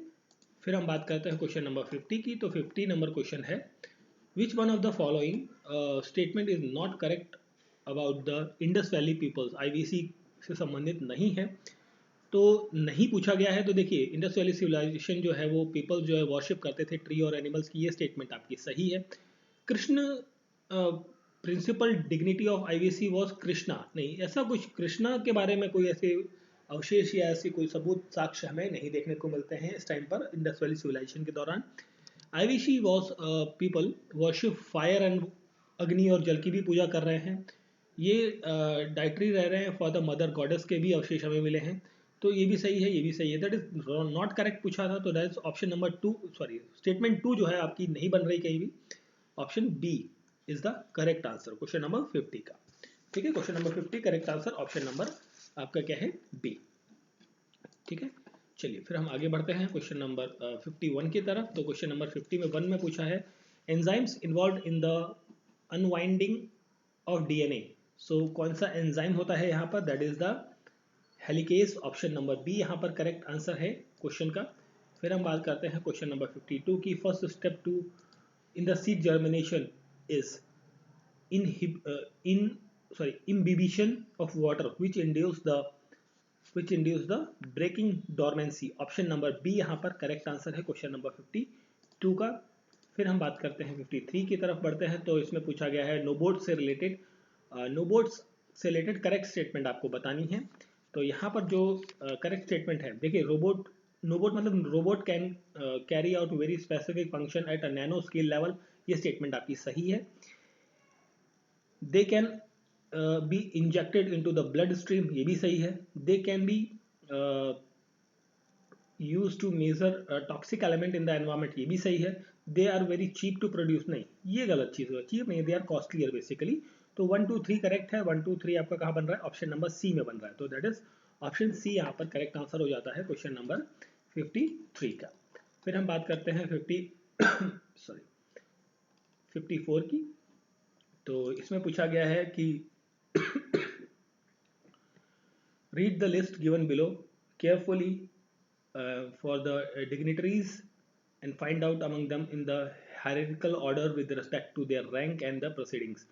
फिर हम बात करते हैं क्वेश्चन नंबर 50 की। तो 50 नंबर क्वेश्चन है which one of the following statement is not correct about the Indus valley peoples. IVC से संबंधित नहीं है, तो नहीं पूछा गया है। तो देखिए इंडस वैली सिविलाइजेशन जो है वो पीपल जो है वर्शिप करते थे ट्री और एनिमल्स की, ये स्टेटमेंट आपकी सही है। Krishna principal dignity of IVC was Krishna, नहीं ऐसा कुछ कृष्णा के बारे में कोई ऐसे अवशेष या ऐसी कोई सबूत साक्ष्य हमें नहीं देखने को मिलते हैं इस टाइम पर इंडस वैली सिविलाइजेशन के दौरान। IVC was people worship fire and अग्नि और जल की भी पूजा कर रहे हैं। ये डाइटरी रह रहे हैं फॉर द मदर गॉडेस के भी अवशेष हमें मिले हैं, तो ये भी सही है, ये भी सही है। दैट इज नॉट करेक्ट पूछा था, तो that is option number 2, sorry statement 2 जो है आपकी नहीं बन रही कहीं भी। Option B is the correct answer question number 50 का। ठीक है, question number 50 correct answer option number आपका क्या है, बी। ठीक है, चलिए फिर हम आगे बढ़ते हैं क्वेश्चन नंबर 51 की तरफ। तो क्वेश्चन नंबर 51 में पूछा है enzymes involve in the unwinding of DNA. So कौन सा एंजाइम होता है यहाँ पर, that is the helicase. Option number B यहाँ पर करेक्ट आंसर है क्वेश्चन का। फिर हम बात करते हैं क्वेश्चन नंबर 52 की। First step to in the seed germination is imbibition of water which induce the breaking dormancy। Option number B यहाँ पर करेक्ट आंसर है क्वेश्चन नंबर 52 का। फिर हम बात करते हैं 53 की तरफ बढ़ते हैं। तो इसमें पूछा गया है नोबोट से रिलेटेड करेक्ट स्टेटमेंट आपको बतानी है। तो यहाँ पर जो करेक्ट स्टेटमेंट है, देखिए नोबोट मतलब robot can carry out very specific function at a nano scale level, ये स्टेटमेंट आपकी सही है। They can be injected into the blood stream, ये भी सही है। They can be use to measure toxic element in the environment, ये भी सही है। They are very cheap to produce, नहीं ये गलत चीज है, चीप नहीं, दे आर कॉस्टलियर बेसिकली। तो 1 2 3 करेक्ट है, 1 2 3 आपका कहाँ बन रहा है, ऑप्शन नंबर सी में बन रहा है। तो दैट इज ऑप्शन सी यहाँ पर करेक्ट आंसर हो जाता है क्वेश्चन नंबर 53 का। फिर हम बात करते हैं 54 की। तो इसमें पूछा गया है कि read the list given below carefully for the dignitaries and find out among them in the hierarchical order with respect to their rank and the proceedings.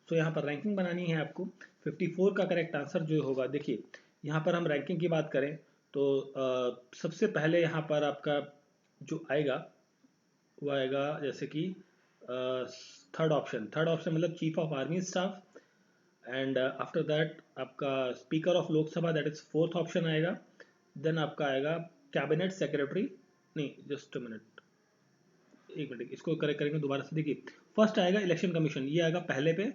So यहाँ पर रैंकिंग बनानी है आपको। 54 का करेक्ट आंसर जो होगा, देखिए यहाँ पर हम रैंकिंग की बात करें तो सबसे पहले यहाँ पर आपका जो आएगा वो आएगा जैसे कि थर्ड ऑप्शन मतलब chief of army staff, and after that आपका speaker of Lok Sabha, that is fourth option आएगा। देन आपका आएगा कैबिनेट सेक्रेटरी, नहीं जस्ट मिनट, एक मिनट इसको करेक्ट करेंगे दोबारा से। देखिए फर्स्ट आएगा इलेक्शन कमीशन, ये आएगा पहले पे,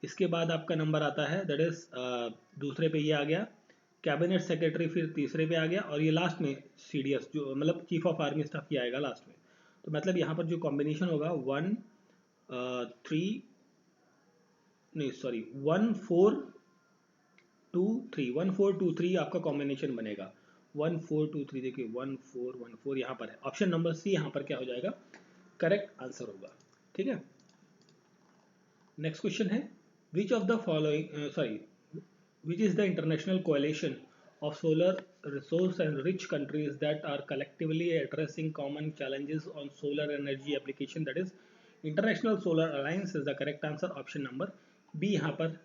इसके बाद आपका नंबर आता है दैट इज दूसरे पे ये आ गया कैबिनेट सेक्रेटरी, फिर तीसरे पे आ गया, और ये लास्ट में सीडीएस जो मतलब चीफ ऑफ आर्मी स्टाफ ये आएगा लास्ट में। तो मतलब यहाँ पर जो कॉम्बिनेशन होगा 1 3 नहीं सॉरी 1 4 2 3 1 4 2 3 आपका कॉम्बिनेशन बनेगा 1 4 2 3। देखिए 1 4 1 4 यहाँ पर है, ऑप्शन नंबर सी यहाँ पर क्या हो जाएगा, करेक्ट आंसर होगा। ठीक है, नेक्स्ट क्वेश्चन है which of the following which is the international coalition of solar resource and rich countries that are collectively addressing common challenges on solar energy application, that is international solar alliance is the correct answer, option number B यहाँ पर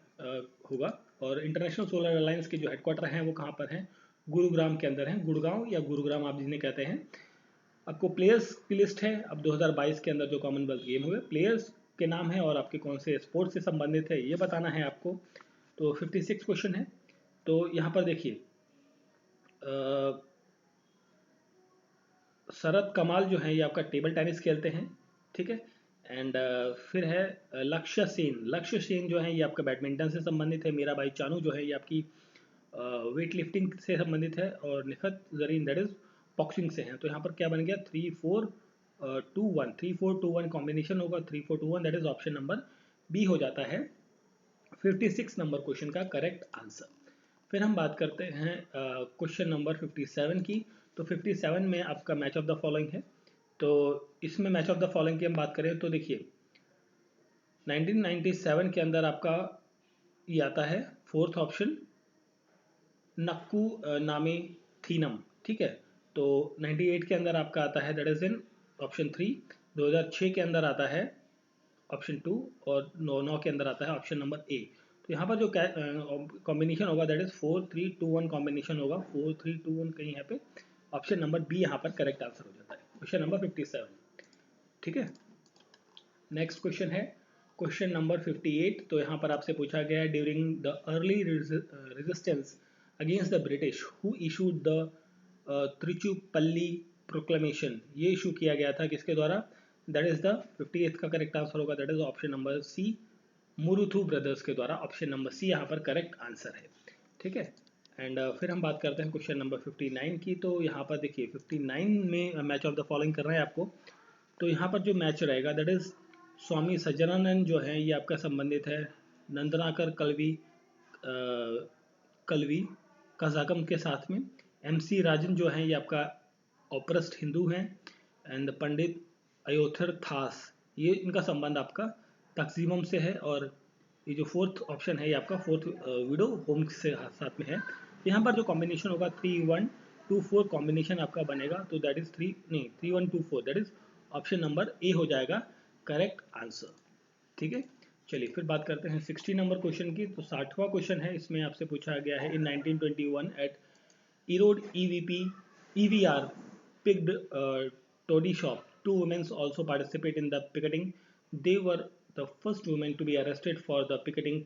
होगा। और international solar alliance के जो headquarter हैं वो कहाँ पर हैं, गुरुग्राम के अंदर हैं, गुड़गांव या गुरुग्राम आप जिन्हें कहते हैं। आपको प्लेयर्स की लिस्ट है, अब 2022 के अंदर जो कॉमनवेल्थ गेम हुए प्लेयर्स के नाम है और आपके कौन से स्पोर्ट्स से संबंधित है ये बताना है आपको। तो 56 क्वेश्चन है। तो यहाँ पर देखिए शरद कमाल जो है ये आपका टेबल टेनिस खेलते हैं, ठीक है। एंड फिर है लक्ष्य सेन जो है ये आपका बैडमिंटन से संबंधित है। मीराबाई चानू जो है ये आपकी वेट लिफ्टिंग से संबंधित है। और Nikhat Zareen that is boxing से हैं। तो यहाँ पर क्या बन गया 3-4-2-1 कॉम्बिनेशन होगा, 3-4-2-1 that is option number B हो जाता है 56 नंबर क्वेश्चन का करेक्ट आंसर। फिर हम बात करते हैं क्वेश्चन नंबर 57 की। तो 57 में आपका मैच ऑफ द फॉलोइंग है। तो इसमें मैच ऑफ द फॉलोइंग की हम बात करें तो देखिए 1997 के अंदर आपका ये आता है फोर्थ ऑप्शन नक्कू नामे थीनम, ठीक है। तो 98 के अंदर आपका आता है दैट इज इन ऑप्शन 3। 2006 के अंदर आता है ऑप्शन 2 और 9 के अंदर आता है ऑप्शन नंबर ए। तो यहाँ पर जो कॉम्बिनेशन होगा दैट इज 4-3-2-1 कॉम्बिनेशन होगा, 4-3-2-1 कहीं यहाँ पे ऑप्शन नंबर बी यहाँ पर करेक्ट आंसर हो जाता है क्वेश्चन नंबर 57। ठीक है, नेक्स्ट क्वेश्चन है क्वेश्चन नंबर 58। तो यहाँ पर आपसे पूछा गया है during the early resistance against the British who issued the Tiruchirappalli proclamation, ये इशू किया गया था किसके द्वारा, दैट इज द 58 का करेक्ट आंसर होगा that is option number C Maruthu brothers के द्वारा, ऑप्शन नंबर सी यहाँ पर करेक्ट आंसर है। ठीक है, एंड फिर हम बात करते हैं क्वेश्चन नंबर 59 की। तो यहाँ पर देखिए 59 में मैच ऑफ द फॉलोइंग कर रहे हैं आपको। तो यहाँ पर जो मैच रहेगा दैट इज स्वामी सज्जनानंद जो है ये आपका संबंधित है नंदनाकर कलवी कजाकम के साथ में। MC राजन जो है ये आपका ऑपरेस्ट हिंदू हैं। एंड पंडित अयोथर थास ये इनका संबंध आपका तकजीमम से है। और ये जो फोर्थ ऑप्शन है ये आपका फोर्थ विडो होम से साथ में है। यहाँ पर जो कॉम्बिनेशन होगा 3-1-2-4 कॉम्बिनेशन आपका बनेगा। तो that is 3-1-2-4 that is option number ए हो जाएगा करेक्ट आंसर। ठीक है, चलिए फिर बात करते हैं 60 नंबर क्वेश्चन की। तो 60वां क्वेश्चन है, इसमें आपसे पूछा गया है इन 1921 eight Erode EVR picked toddy shop. Two women also participate in the picketing. They were the first women to be arrested for the picketing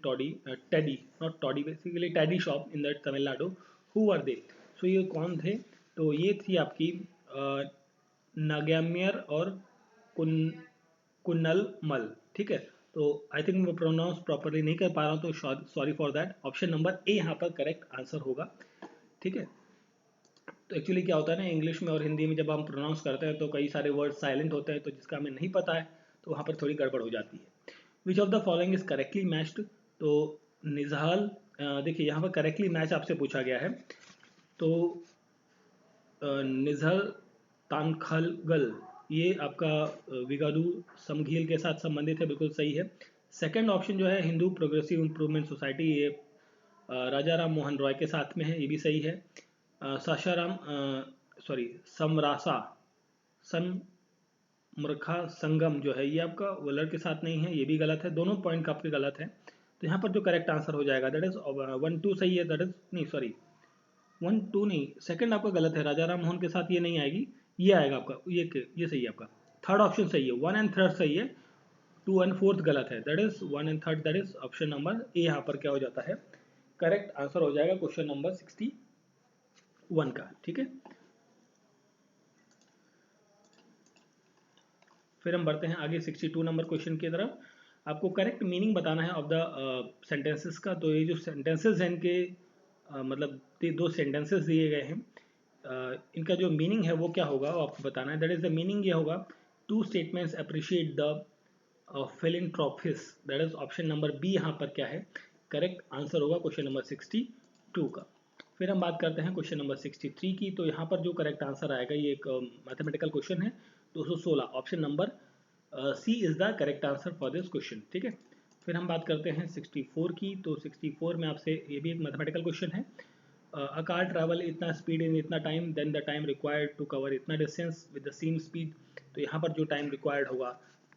basically toddy shop in the Tamil Nadu. Who were they? So ये कौन थे? तो ये थी आपकी नाग्याम्यर और कुन्नल मल। ठीक है, तो आई थिंक मैं प्रोनाउंस प्रॉपरली नहीं कर पा रहा हूँ, तो sorry for that. Option number A यहाँ पर करेक्ट आंसर होगा, ठीक है। तो एक्चुअली क्या होता है ना, इंग्लिश में और हिंदी में जब हम प्रोनाउंस करते हैं तो कई सारे वर्ड साइलेंट होते हैं, तो जिसका हमें नहीं पता है तो वहाँ पर थोड़ी गड़बड़ हो जाती है। Which of the following is correctly matched, तो निजहल, देखिए यहाँ पर करेक्टली मैच आपसे पूछा गया है, तो निजहल तानखलगल ये आपका विगादू समघील के साथ संबंधित है, बिल्कुल सही है। सेकंड ऑप्शन जो है हिंदू प्रोग्रेसिव इंप्रूवमेंट सोसाइटी, ये राजा राम मोहन रॉय के साथ में है, ये भी सही है। साशाराम सॉरी समरासा सनमरखा संगम जो है ये आपका वलर के साथ नहीं है, ये भी गलत है, दोनों पॉइंट आपके गलत है। तो यहाँ पर जो करेक्ट आंसर हो जाएगा दैट इज 1 2 सही है, दैट इज नहीं सॉरी 1 2 नहीं, सेकंड आपका गलत है, राजा राम मोहन के साथ ये नहीं आएगी, ये आएगा आपका, ये सही है आपका। थर्ड ऑप्शन सही है, 1 एंड 3 सही है, 2 एंड 4 गलत है, that is 1 and 3, that is option number A यहाँ पर क्या हो जाता है, करेक्ट आंसर हो जाएगा क्वेश्चन नंबर 61 का, ठीक है। फिर हम बढ़ते हैं आगे 62 नंबर क्वेश्चन की तरफ। आपको करेक्ट मीनिंग बताना है ऑफ द सेंटेंसेस का। तो ये जो सेंटेंसेस हैं इनके मतलब दो सेंटेंसेस दिए गए हैं, इनका जो मीनिंग है वो क्या होगा वो आपको बताना है। दैट इज द मीनिंग ये होगा, two statements appreciate the philanthropist, that is option number B यहाँ पर क्या है, करेक्ट आंसर होगा क्वेश्चन नंबर 62 का। फिर हम बात करते हैं क्वेश्चन नंबर 63 की। तो यहाँ पर जो करेक्ट आंसर आएगा, ये एक मैथमेटिकल क्वेश्चन है, 216, option number C is the correct answer for this question, ठीक है। फिर हम बात करते हैं 64 की। तो 64 में आपसे ये भी एक मैथमेटिकल क्वेश्चन है, अ कार ट्रैवल इतना स्पीड इन इतना time, then the time required to cover इतना distance with the same speed. तो यहाँ पर जो टाइम रिक्वायर्ड होगा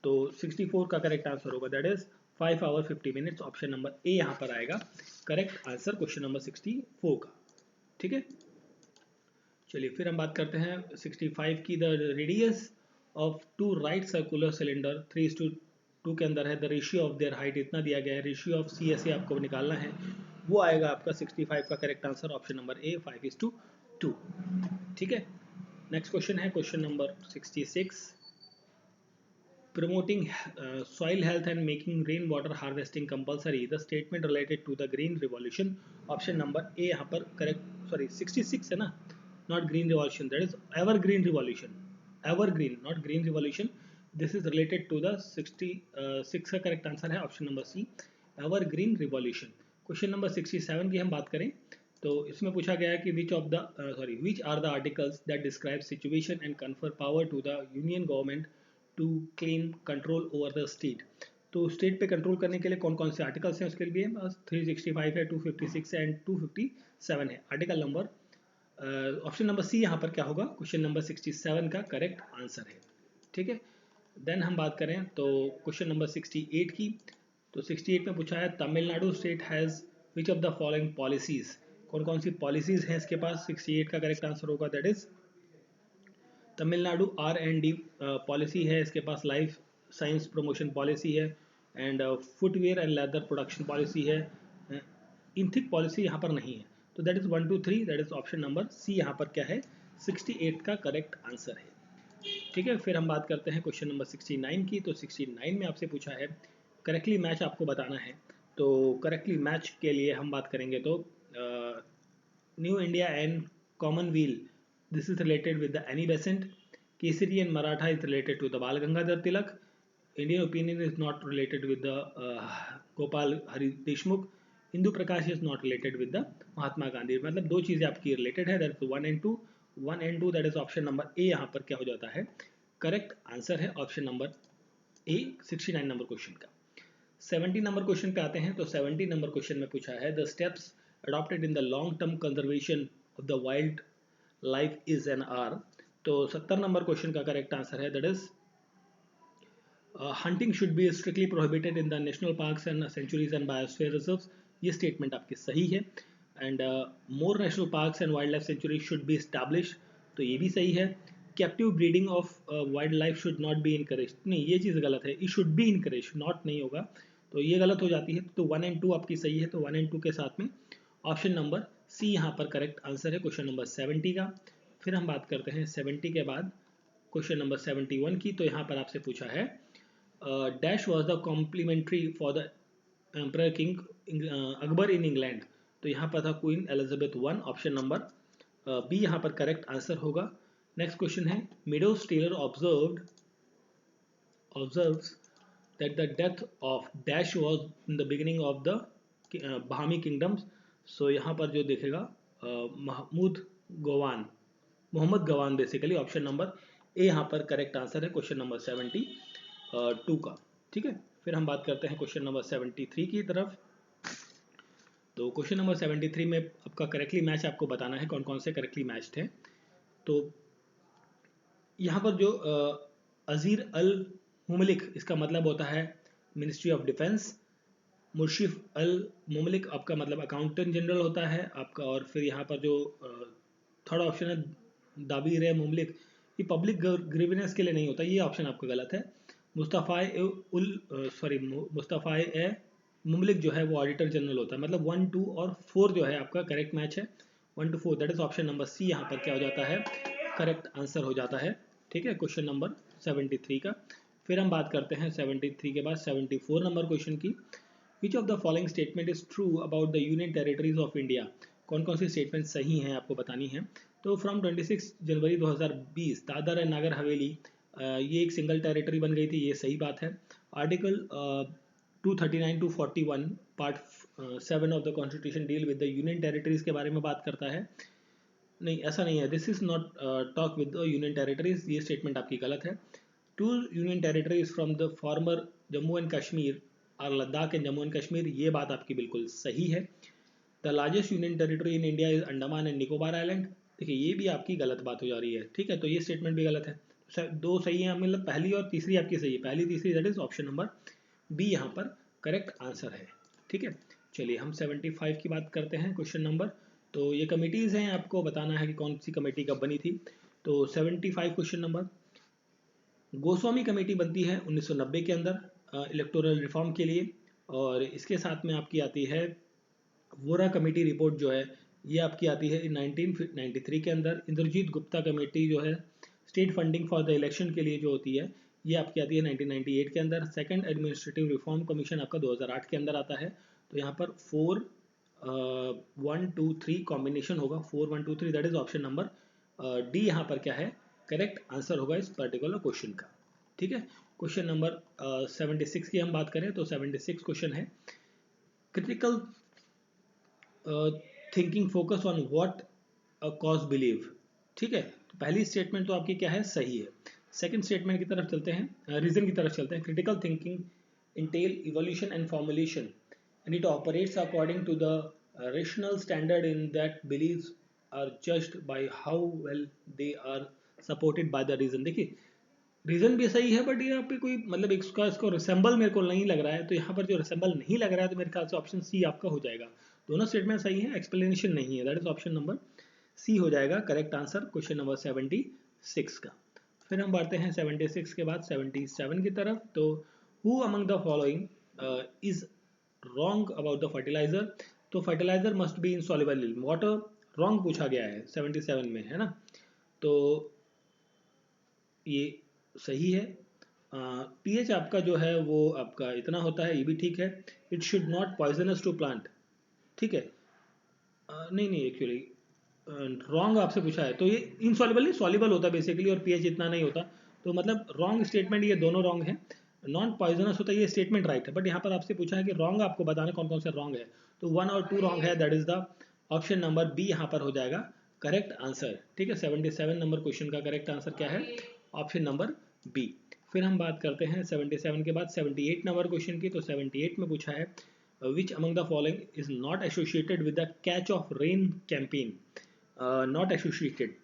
तो 64 का करेक्ट आंसर होगा, that is 5 hour 50 minutes, option number A यहाँ पर आएगा करेक्ट आंसर क्वेश्चन नंबर 64 का, ठीक है। चलिए फिर हम बात करते हैं 65 की। The radius of two right circular cylinder 3:2 के अंदर है, the ratio of their height इतना दिया गया है, ratio of C S A आपको निकालना है, वो आएगा आपका 65 का correct answer, option number A 5:2, ठीक है। नेक्स्ट क्वेश्चन है question number 66, promoting soil health and making rainwater harvesting compulsory, the statement related to the green revolution, option number A यहाँ पर करेक्ट, सॉरी 66 है ना, not green revolution, that is evergreen revolution, evergreen not green revolution, this is related to the 66 का correct answer है option number C evergreen revolution। क्वेश्चन नंबर 67 की हम बात करें तो इसमें पूछा गया है कि which are the articles that describe situation and confer power to the union government to claim control over the state. तो स्टेट पे कंट्रोल करने के लिए कौन कौन से आर्टिकल्स हैं उसके लिए बस 365 है, 256 है एंड 257 है। Article number option number C यहाँ पर क्या होगा, क्वेश्चन नंबर 67 का करेक्ट आंसर है, ठीक है। देन हम बात करें तो क्वेश्चन नंबर 68 की। तो 68 में पूछा है Tamil Nadu state has which of the following policies, कौन कौन सी पॉलिसीज हैं इसके पास, 68 का करेक्ट आंसर होगा, that is Tamil Nadu R&D policy है, इसके पास लाइफ साइंस प्रमोशन पॉलिसी है and footwear and leather production policy है, इनथिक पॉलिसी यहाँ पर नहीं है। तो that is 1 2 3, that is option number C यहाँ पर क्या है, 68 का करेक्ट आंसर है, ठीक है। फिर हम बात करते हैं क्वेश्चन नंबर 69 की। तो 69 में आपसे पूछा है करेक्टली मैच आपको बताना है। तो करेक्टली मैच के लिए हम बात करेंगे तो new India and Commonwealth, this is related with the Annie Besant. Kesari and Maratha is related to the Bal Gangadhar Tilak. Indian opinion is not related with the Gopal Hari Deshmukh. Hindu Prakash is not related with the Mahatma Gandhi. मतलब दो चीज़ें आपकी related है, that is 1 and 2, 1 and 2, that is option number A यहाँ पर क्या हो जाता है, करेक्ट आंसर है ऑप्शन नंबर ए 69 नंबर क्वेश्चन का। 70 नंबर क्वेश्चन पे आते हैं। तो 70 नंबर क्वेश्चन में पूछा है the steps adopted in the long term conservation of the wild life is and are. तो 70 नंबर क्वेश्चन का करेक्ट आंसर है, that is hunting should be strictly prohibited in the national parks and sanctuaries and biosphere reserves, ये statement आपकी सही है। And more national parks and wild life sanctuaries should be establish, तो ये भी सही है। Captive breeding of wild life should not be encourage, नहीं ये चीज़ गलत है, it should be encourage, not नहीं होगा, तो ये गलत हो जाती है। तो 1 and 2 आपकी सही है, तो 1 and 2 के साथ में ऑप्शन नंबर सी यहाँ पर करेक्ट आंसर है क्वेश्चन नंबर 70 का। फिर हम बात करते हैं 70 के बाद क्वेश्चन नंबर 71 की। तो यहाँ पर आपसे पूछा है dash was the complimentary for the emperor king Akbar in England. तो यहाँ पर था queen Elizabeth one, option number B यहाँ पर करेक्ट आंसर होगा। नेक्स्ट क्वेश्चन है, Meadows Taylor observes that the death of dash was in the beginning of the Bahami kingdoms। सो यहाँ पर जो देखेगा मोहम्मद गवान बेसिकली, ऑप्शन नंबर ए यहाँ पर करेक्ट आंसर है क्वेश्चन नंबर 72 का। ठीक है, फिर हम बात करते हैं क्वेश्चन नंबर 73 की तरफ। तो क्वेश्चन नंबर 73 में आपका करेक्टली मैच आपको बताना है कौन कौन से करेक्टली मैच थे। तो यहाँ पर जो अजीर अल मुमलिक, इसका मतलब होता है मिनिस्ट्री ऑफ डिफेंस। मुर्शिफ अल मुमलिक आपका मतलब अकाउंटेंट जनरल होता है आपका। और फिर यहाँ पर जो थर्ड ऑप्शन है दाबीर ए मुमलिक, ये पब्लिक ग्रीवेंस के लिए नहीं होता, ये ऑप्शन आपका गलत है। मुस्तफ़ा ए मुमलिक जो है वो ऑडिटर जनरल होता है। मतलब 1, 2 और 4 जो है आपका करेक्ट मैच है, 1 to 4, that is option number C यहाँ पर क्या हो जाता है, करेक्ट आंसर हो जाता है। ठीक है, क्वेश्चन नंबर 73 का। फिर हम बात करते हैं 73 के बाद 74 नंबर क्वेश्चन की। विच of the following statement is true about the union territories of India. कौन कौन सी स्टेटमेंट सही हैं आपको बतानी है। तो from 26 January 2020 Dadar and Nagar Haveli ये एक सिंगल टेरिटरी बन गई थी, ये सही बात है। Article 239 to 41 part 7 of the constitution deal with the union territories के बारे में बात करता है। नहीं, ऐसा नहीं है, this is not talk with the union territories, ये स्टेटमेंट आपकी गलत है। 2 union territories from the former Jammu and Kashmir और लद्दाख एंड जम्मू एंड कश्मीर, ये बात आपकी बिल्कुल सही है। The largest union territory in India is Andaman and Nicobar island, देखिए ये भी आपकी गलत बात हो जा रही है। ठीक है, तो ये स्टेटमेंट भी गलत है। दो सही है, मतलब पहली और तीसरी आपकी सही है, पहली तीसरी, that is option number B यहाँ पर करेक्ट आंसर है। ठीक है, चलिए हम 75 की बात करते हैं क्वेश्चन नंबर। तो ये कमिटीज़ हैं, आपको बताना है कि कौन सी कमेटी कब बनी थी। तो 75 क्वेश्चन नंबर, गोस्वामी कमेटी बनती है 1990 के अंदर इलेक्टोरल रिफॉर्म के लिए। और इसके साथ में आपकी आती है वोरा कमेटी रिपोर्ट जो है, ये आपकी आती है 1993 के अंदर। इंद्रजीत गुप्ता कमेटी जो है state funding for the election के लिए जो होती है, ये आपकी आती है 1998 के अंदर। सेकंड एडमिनिस्ट्रेटिव रिफॉर्म कमीशन आपका 2008 के अंदर आता है। तो यहाँ पर 4 1 2 3 कॉम्बिनेशन होगा, 4 1 2 3, that is option number D यहाँ पर क्या है, करेक्ट आंसर होगा इस पर्टिकुलर क्वेश्चन का। ठीक है, क्वेश्चन नंबर 76 की हम बात करें तो 76 क्वेश्चन है, critical thinking focus on what a cause believe. ठीक है, तो पहली स्टेटमेंट तो आपकी क्या है, सही है। सेकंड स्टेटमेंट की तरफ चलते हैं, रीजन की तरफ चलते हैं। Critical thinking entail evolution and formulation and it operates according to the rational standard in that beliefs are judged by how well they are supported by the reason। देखिए reason भी सही है, बट यहाँ पे कोई मतलब इसको रिसेंबल मेरे को नहीं लग रहा है। तो यहाँ पर जो रिसेंबल नहीं लग रहा है, तो मेरे ख्याल से ऑप्शन सी आपका हो जाएगा। दोनों स्टेटमेंट सही है, एक्सप्लेनेशन नहीं है, that is option number C हो जाएगा करेक्ट आंसर क्वेश्चन नंबर 76 का। फिर हम बढ़ते हैं 76 के बाद 77 की तरफ। तो who among the following is wrong about the fertilizer. तो fertilizer must be insoluble in water, wrong पूछा गया है 77 में, है ना। तो ये सही है। पीएच आपका जो है वो आपका इतना होता है, ये भी ठीक है। It should not poisonous to plant, ठीक है। नहीं एक्चुअली रॉन्ग आपसे पूछा है, तो ये इनसॉल्युबल नहीं सॉल्युबल होता है बेसिकली, और पीएच इतना नहीं होता। तो मतलब रॉन्ग स्टेटमेंट ये दोनों रॉन्ग है। नॉन पॉइजनस होता है ये स्टेटमेंट राइट है, बट यहाँ पर आपसे पूछा है कि रॉन्ग आपको बताना कौन कौन से रॉन्ग है। तो 1 और 2 रॉन्ग है, that is the option number B यहाँ पर हो जाएगा करेक्ट आंसर। ठीक है, 77 नंबर क्वेश्चन का करेक्ट आंसर क्या है, ऑप्शन नंबर बी। फिर हम बात करते हैं 77 के बाद 78 नंबर क्वेश्चन की। तो 78 में पूछा है विच among the following is not associated with the catch of rain campaign. Not associated,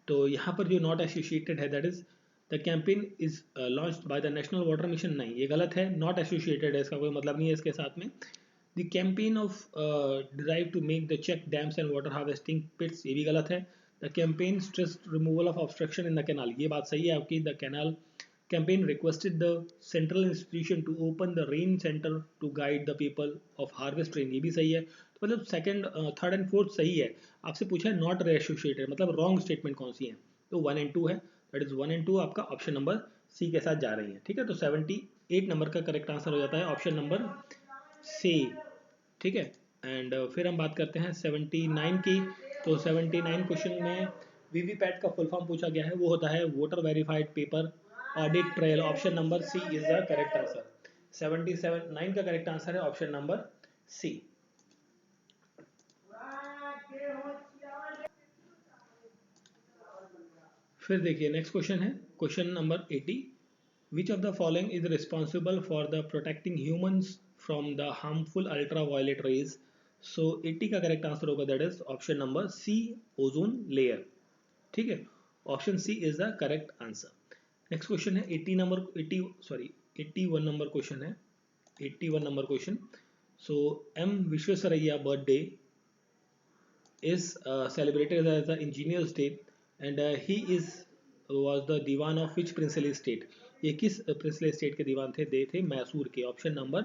तो यहाँ पर जो नॉट एसोसिएटेड है that is the campaign is launched by the national water mission, नहीं ये गलत है। नॉट एसोसिएटेड है, इसका कोई मतलब नहीं है इसके साथ में। The campaign of drive to make the check dams and water harvesting pits, ये भी गलत है। The campaign stress removal of obstruction in the canal, ये बात सही है आपकी। The canal campaign requested the central institution to open the rain center to guide the people of harvest rain, ये भी सही है। तो मतलब सेकंड थर्ड एंड फोर्थ सही है। आपसे पूछा है नॉट एसोसिएटेड, मतलब रॉन्ग स्टेटमेंट कौन सी है, तो 1 and 2 है, दैट इज 1 and 2 आपका ऑप्शन नंबर सी के साथ जा रही हैं। ठीक है, तो 78 नंबर का करेक्ट आंसर हो जाता है ऑप्शन नंबर सी। ठीक है, एंड फिर हम बात करते हैं 79 की। तो 79 क्वेश्चन में वीवीपैट का फुल फॉर्म पूछा गया है, वो होता है voter verified paper audit trail. Option number C is the correct answer. 79 का करेक्ट आंसर है ऑप्शन नंबर सी। फिर देखिए नेक्स्ट क्वेश्चन है question number 80। Which of the following is responsible for the protecting humans from the harmful ultra violet rays. So 80 का correct answer होगा that is option number C, ozone layer. ठीक है, option C is the correct answer. Next question है 81 number question है। 81 number question. So M Visvesvaraya birthday is celebrated as the engineer's day and he is was the dewan of which princely state। ये किस princely state के दीवान थे? दे थे मैसूर के। Option number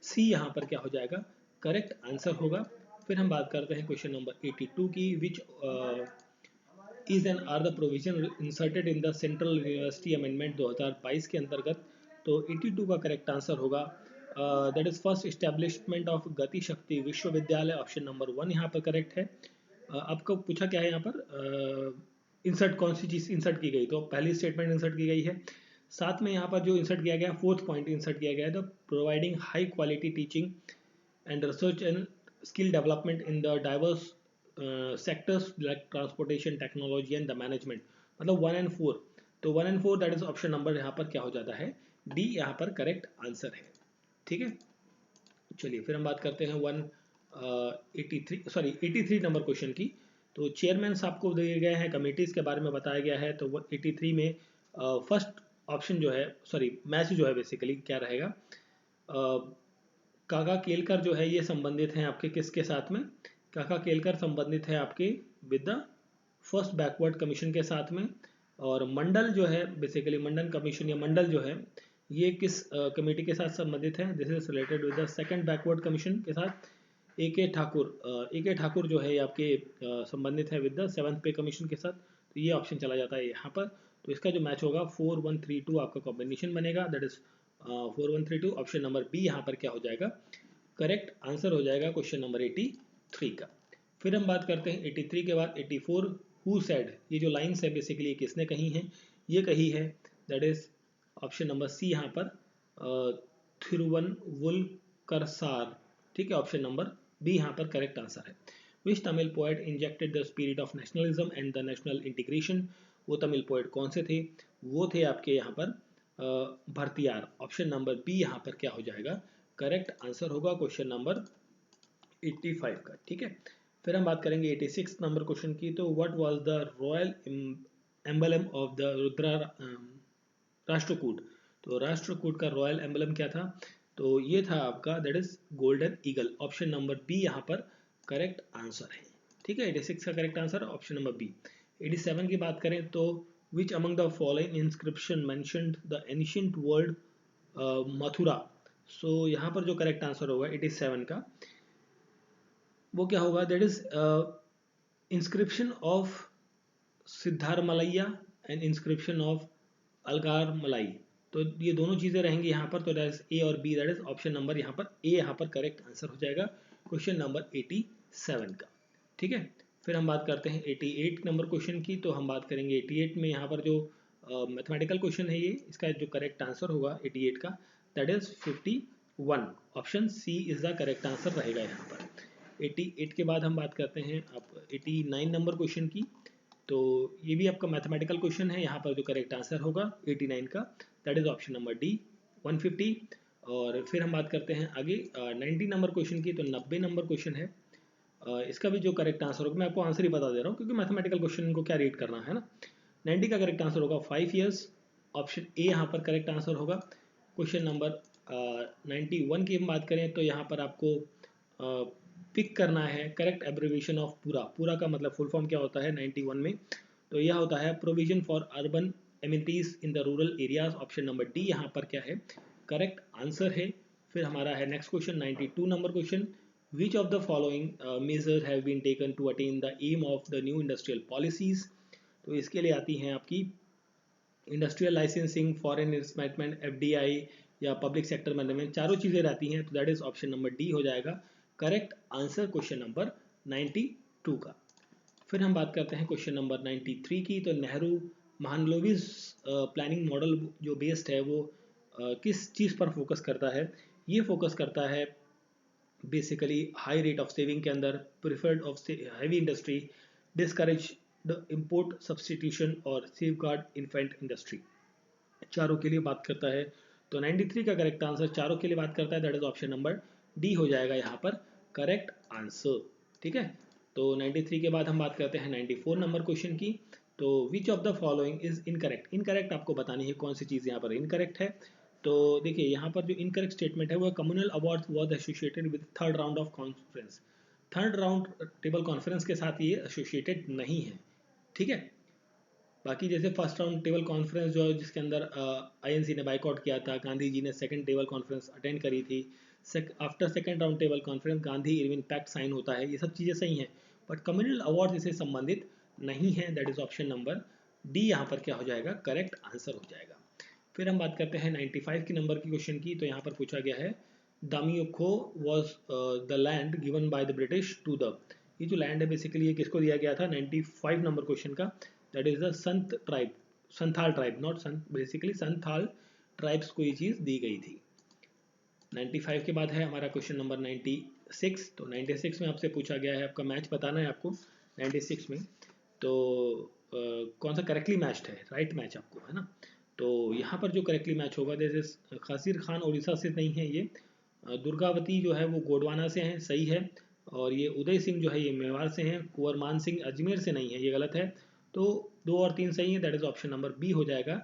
C यहाँ पर क्या हो जाएगा? करेक्ट आंसर होगा। फिर हम बात करते हैं क्वेश्चन नंबर 82 की। Which is and are the provision inserted in the central university amendment 2022 के अंतर्गत। तो 82 का करेक्ट आंसर होगा that is first establishment of Gati Shakti विश्वविद्यालय। ऑप्शन नंबर 1 यहाँ पर करेक्ट है। आपको पूछा क्या है यहाँ पर? इंसर्ट कौन सी चीज़ इंसर्ट की गई? तो पहली स्टेटमेंट इंसर्ट की गई है। साथ में यहाँ पर जो इंसर्ट किया गया, फोर्थ पॉइंट इंसर्ट किया गया है, the providing high quality teaching and research and skill development in the diverse sectors like transportation, technology and the management. मतलब 1 and 4। तो 1 and 4 that is option number यहाँ पर क्या हो जाता है? डी यहाँ पर करेक्ट आंसर है। ठीक है, चलिए फिर हम बात करते हैं 83 नंबर क्वेश्चन की। तो चेयरमैन साहब को दिए गए हैं, कमेटीज के बारे में बताया गया है। तो 83 में फर्स्ट ऑप्शन जो है, सॉरी मैच जो है बेसिकली क्या रहेगा? काका केलकर जो है ये संबंधित हैं आपके किसके साथ में? काका केलकर संबंधित है आपके with the first backward commission के साथ में। और मंडल जो है बेसिकली मंडल कमीशन या मंडल जो है ये किस कमेटी के साथ संबंधित है? This is related with the second backward commission के साथ। ए के ठाकुर जो है ये आपके संबंधित है विद द सेवंथ पे कमीशन के साथ। तो ये ऑप्शन चला जाता है यहाँ पर। तो इसका जो मैच होगा 4132 आपका कॉम्बिनेशन बनेगा, that is 4132। Option number B यहाँ पर क्या हो जाएगा? करेक्ट आंसर हो जाएगा क्वेश्चन नंबर 83 का। फिर हम बात करते हैं 83 के बाद 84। हु सेड, ये जो लाइन्स है बेसिकली किसने कही हैं? ये कही है that is option number C यहाँ पर थिरुवनवुलकरसार। ठीक है, ऑप्शन नंबर बी यहाँ पर करेक्ट आंसर है। Which Tamil poet injected the spirit of nationalism and the national integration. वो तमिल पोएट कौन से थे? वो थे आपके यहाँ पर भरतियार। ऑप्शन नंबर बी यहाँ पर क्या हो जाएगा? करेक्ट आंसर होगा क्वेश्चन नंबर 85 का। ठीक है, फिर हम बात करेंगे 86 नंबर क्वेश्चन की। तो what was the royal emblem of the Rudra Rashtrakuta. तो राष्ट्रकूट का रॉयल एम्बलम क्या था? तो ये था आपका that is golden eagle. Option number B यहाँ पर करेक्ट आंसर है। ठीक है, 86 का correct answer option number B. 87 की बात करें तो which among the following inscription mentioned the ancient world Mathura. So यहाँ पर जो करेक्ट आंसर होगा 87 का वो क्या होगा? That is inscription of Siddharamalaiya and inscription of Alagar Malai. तो ये दोनों चीजें रहेंगी यहाँ पर। तो दैट इज ए और B, that is option number यहाँ पर ए यहाँ पर करेक्ट आंसर हो जाएगा क्वेश्चन नंबर 87 का। ठीक है, फिर हम बात करते हैं 88 नंबर क्वेश्चन की। तो हम बात करेंगे 88 में यहाँ पर जो मैथमेटिकल क्वेश्चन है ये, इसका जो करेक्ट आंसर होगा 88 का that is 51। Option C is the correct answer रहेगा यहाँ पर। 88 के बाद हम बात करते हैं आप 89 नंबर क्वेश्चन की। तो ये भी आपका मैथमेटिकल क्वेश्चन है। यहाँ पर जो करेक्ट आंसर होगा 89 का that is option number D 150। और फिर हम बात करते हैं आगे 90 नंबर क्वेश्चन की। तो 90 नंबर क्वेश्चन है, इसका भी जो करेक्ट आंसर होगा, मैं आपको आंसर ही बता दे रहा हूँ क्योंकि मैथमेटिकल क्वेश्चन को क्या रीड करना है ना। 90 का करेक्ट आंसर होगा 5 years। ऑप्शन ए यहाँ पर करेक्ट आंसर होगा। क्वेश्चन नंबर 91 की हम बात करें तो यहाँ पर आपको पिक करना है करेक्ट एब्रिविएशन ऑफ पूरा। पूरा का मतलब फुल फॉर्म क्या होता है 91 में? तो यह होता है provision for urban amenities in the rural areas. Option number D यहाँ पर क्या है? करेक्ट आंसर है। फिर हमारा है next question 92 number question. Which of the following measures have been taken to attain the aim of the new industrial policies. तो इसके लिए आती हैं आपकी industrial licensing, foreign investment, FDI या पब्लिक सेक्टर मैनेजमेंट, चारों चीज़ें रहती हैं, तो that is option number D हो जाएगा करेक्ट आंसर क्वेश्चन नंबर 92 का। फिर हम बात करते हैं क्वेश्चन नंबर 93 की। तो नेहरू महालनोबिस प्लानिंग मॉडल जो बेस्ड है वो किस चीज़ पर फोकस करता है? ये फोकस करता है basically high rate of saving के अंदर, preferred of heavy industry, discourage the import substitution और सेफ गार्ड इन्फेंट इंडस्ट्री, चारों के लिए बात करता है। तो 93 का करेक्ट आंसर चारों के लिए बात करता है, that is option number D हो जाएगा यहाँ पर करेक्ट आंसर। ठीक है, तो 93 के बाद हम बात करते हैं 94 नंबर क्वेश्चन की। तो विच of the following is incorrect? Incorrect आपको बतानी है कौन सी चीज़ यहाँ पर इनकरेक्ट है। तो देखिए यहाँ पर जो इनकरेक्ट स्टेटमेंट है वो communal award was associated with third round of conference. Third round table conference के साथ ये एसोसिएटेड नहीं है। ठीक है, बाकी जैसे फर्स्ट राउंड टेबल कॉन्फ्रेंस जो जिसके अंदर आईएनसी ने बाइकआउट किया था, गांधी जी ने सेकंड टेबल कॉन्फ्रेंस अटेंड करी थी, after second round table conference Gandhi Irwin pact sign होता है, ये सब चीज़ें सही हैं, बट कम्युनल अवार्ड इससे संबंधित नहीं है, that is option number D यहाँ पर क्या हो जाएगा करेक्ट आंसर हो जाएगा। फिर हम बात करते हैं 95 की नंबर की क्वेश्चन की। तो यहाँ पर पूछा गया है Daminikoh was the land given by the British to the, ये जो लैंड है बेसिकली ये किसको दिया गया था 95 नंबर क्वेश्चन का, that is the Sant tribe, Santhal tribe, not Sant, basically Santhal tribes को ये चीज़ दी गई थी। 95 के बाद है हमारा क्वेश्चन नंबर 96। तो 96 में आपसे पूछा गया है, आपका मैच बताना है आपको 96 में, तो कौन सा करेक्टली मैच्ड है, राइट मैच आपको है ना। तो यहाँ पर जो करेक्टली मैच होगा, जैसे खसीर खान उड़ीसा से नहीं है, ये दुर्गावती जो है वो गोडवाना से हैं, सही है, और ये उदय सिंह जो है ये मेवाड़ से हैं, कुंवर मान सिंह अजमेर से नहीं है, ये गलत है। तो 2 और 3 सही है, that is option number B हो जाएगा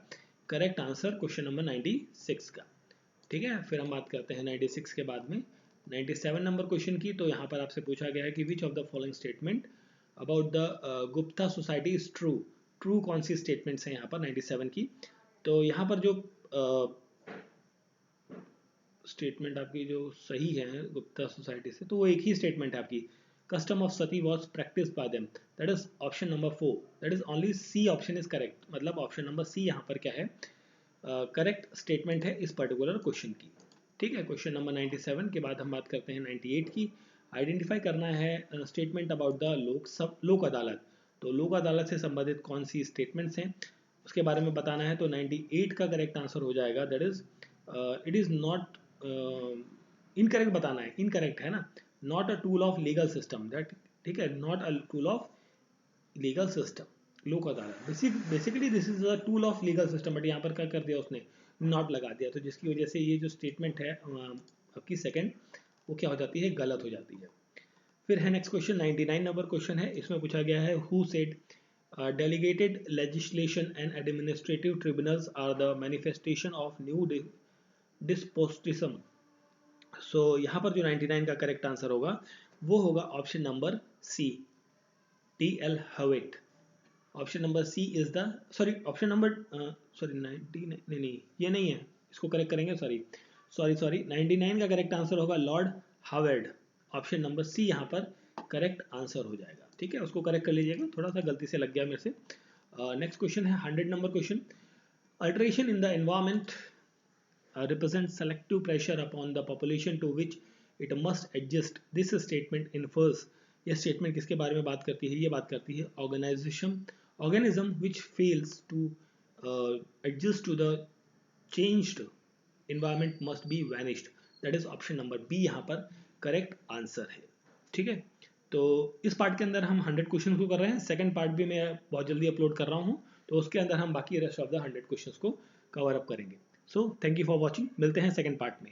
करेक्ट आंसर क्वेश्चन नंबर 96 का। ठीक है, फिर हम बात करते हैं 96 के बाद में 97 नंबर क्वेश्चन की। तो यहाँ पर आपसे पूछा गया है कि which of the following statement about the Gupta society is true? True कौन सी स्टेटमेंट्स हैं यहाँ पर 97 की? तो यहाँ पर जो स्टेटमेंट आपकी जो सही है गुप्ता सोसाइटी से, तो वो एक ही स्टेटमेंट है आपकी, custom of sati was practice by them, that is option number 4, that is only C option is correct, मतलब ऑप्शन नंबर सी यहाँ पर क्या है करेक्ट स्टेटमेंट है इस पर्टिकुलर क्वेश्चन की। ठीक है, क्वेश्चन नंबर 97 के बाद हम बात करते हैं 98 की। आइडेंटिफाई करना है स्टेटमेंट अबाउट द लोक अदालत। तो लोक अदालत से संबंधित कौन सी स्टेटमेंट्स हैं उसके बारे में बताना है। तो 98 का करेक्ट आंसर हो जाएगा that is it is not, incorrect बताना है, इनकरेक्ट है ना, not a tool of legal system, that ठीक है, not a tool of legal system, लोक अदालत basically this is a tool of legal system, but यहाँ पर क्या कर दिया उसने नॉट लगा दिया, तो जिसकी वजह से ये जो स्टेटमेंट है आपकी सेकंड वो क्या हो जाती है गलत हो जाती है। फिर है नेक्स्ट क्वेश्चन 99 नंबर क्वेश्चन है, इसमें पूछा गया है who said delegated legislation and administrative tribunals are the manifestation of new despotism। सो यहाँ पर जो 99 का करेक्ट आंसर होगा वो होगा ऑप्शन नंबर सी, टी.एल. हवेट। Option number C is the, sorry option number sorry 90 नहीं ये नहीं है, इसको करेक्ट करेंगे, सॉरी 99 का करेक्ट आंसर होगा lord Howard, option number C यहाँ पर करेक्ट आंसर हो जाएगा। ठीक है, उसको करेक्ट कर लीजिएगा, थोड़ा सा गलती से लग गया मेरे से। नेक्स्ट क्वेश्चन है 100 number question, alteration in the environment represents selective pressure upon the population to which it must adjust, this statement infers। यह स्टेटमेंट किसके बारे में बात करती है? ये बात करती है organism which fails to adjust to the changed environment must be vanished, that is option number B यहाँ पर करेक्ट आंसर है। ठीक है, तो इस पार्ट के अंदर हम 100 क्वेश्चन को कर रहे हैं, सेकंड पार्ट भी मैं बहुत जल्दी अपलोड कर रहा हूँ, तो उसके अंदर हम बाकी रेस्ट ऑफ द 100 क्वेश्चन को कवर अप करेंगे। So thank you for watching, मिलते हैं सेकंड पार्ट में।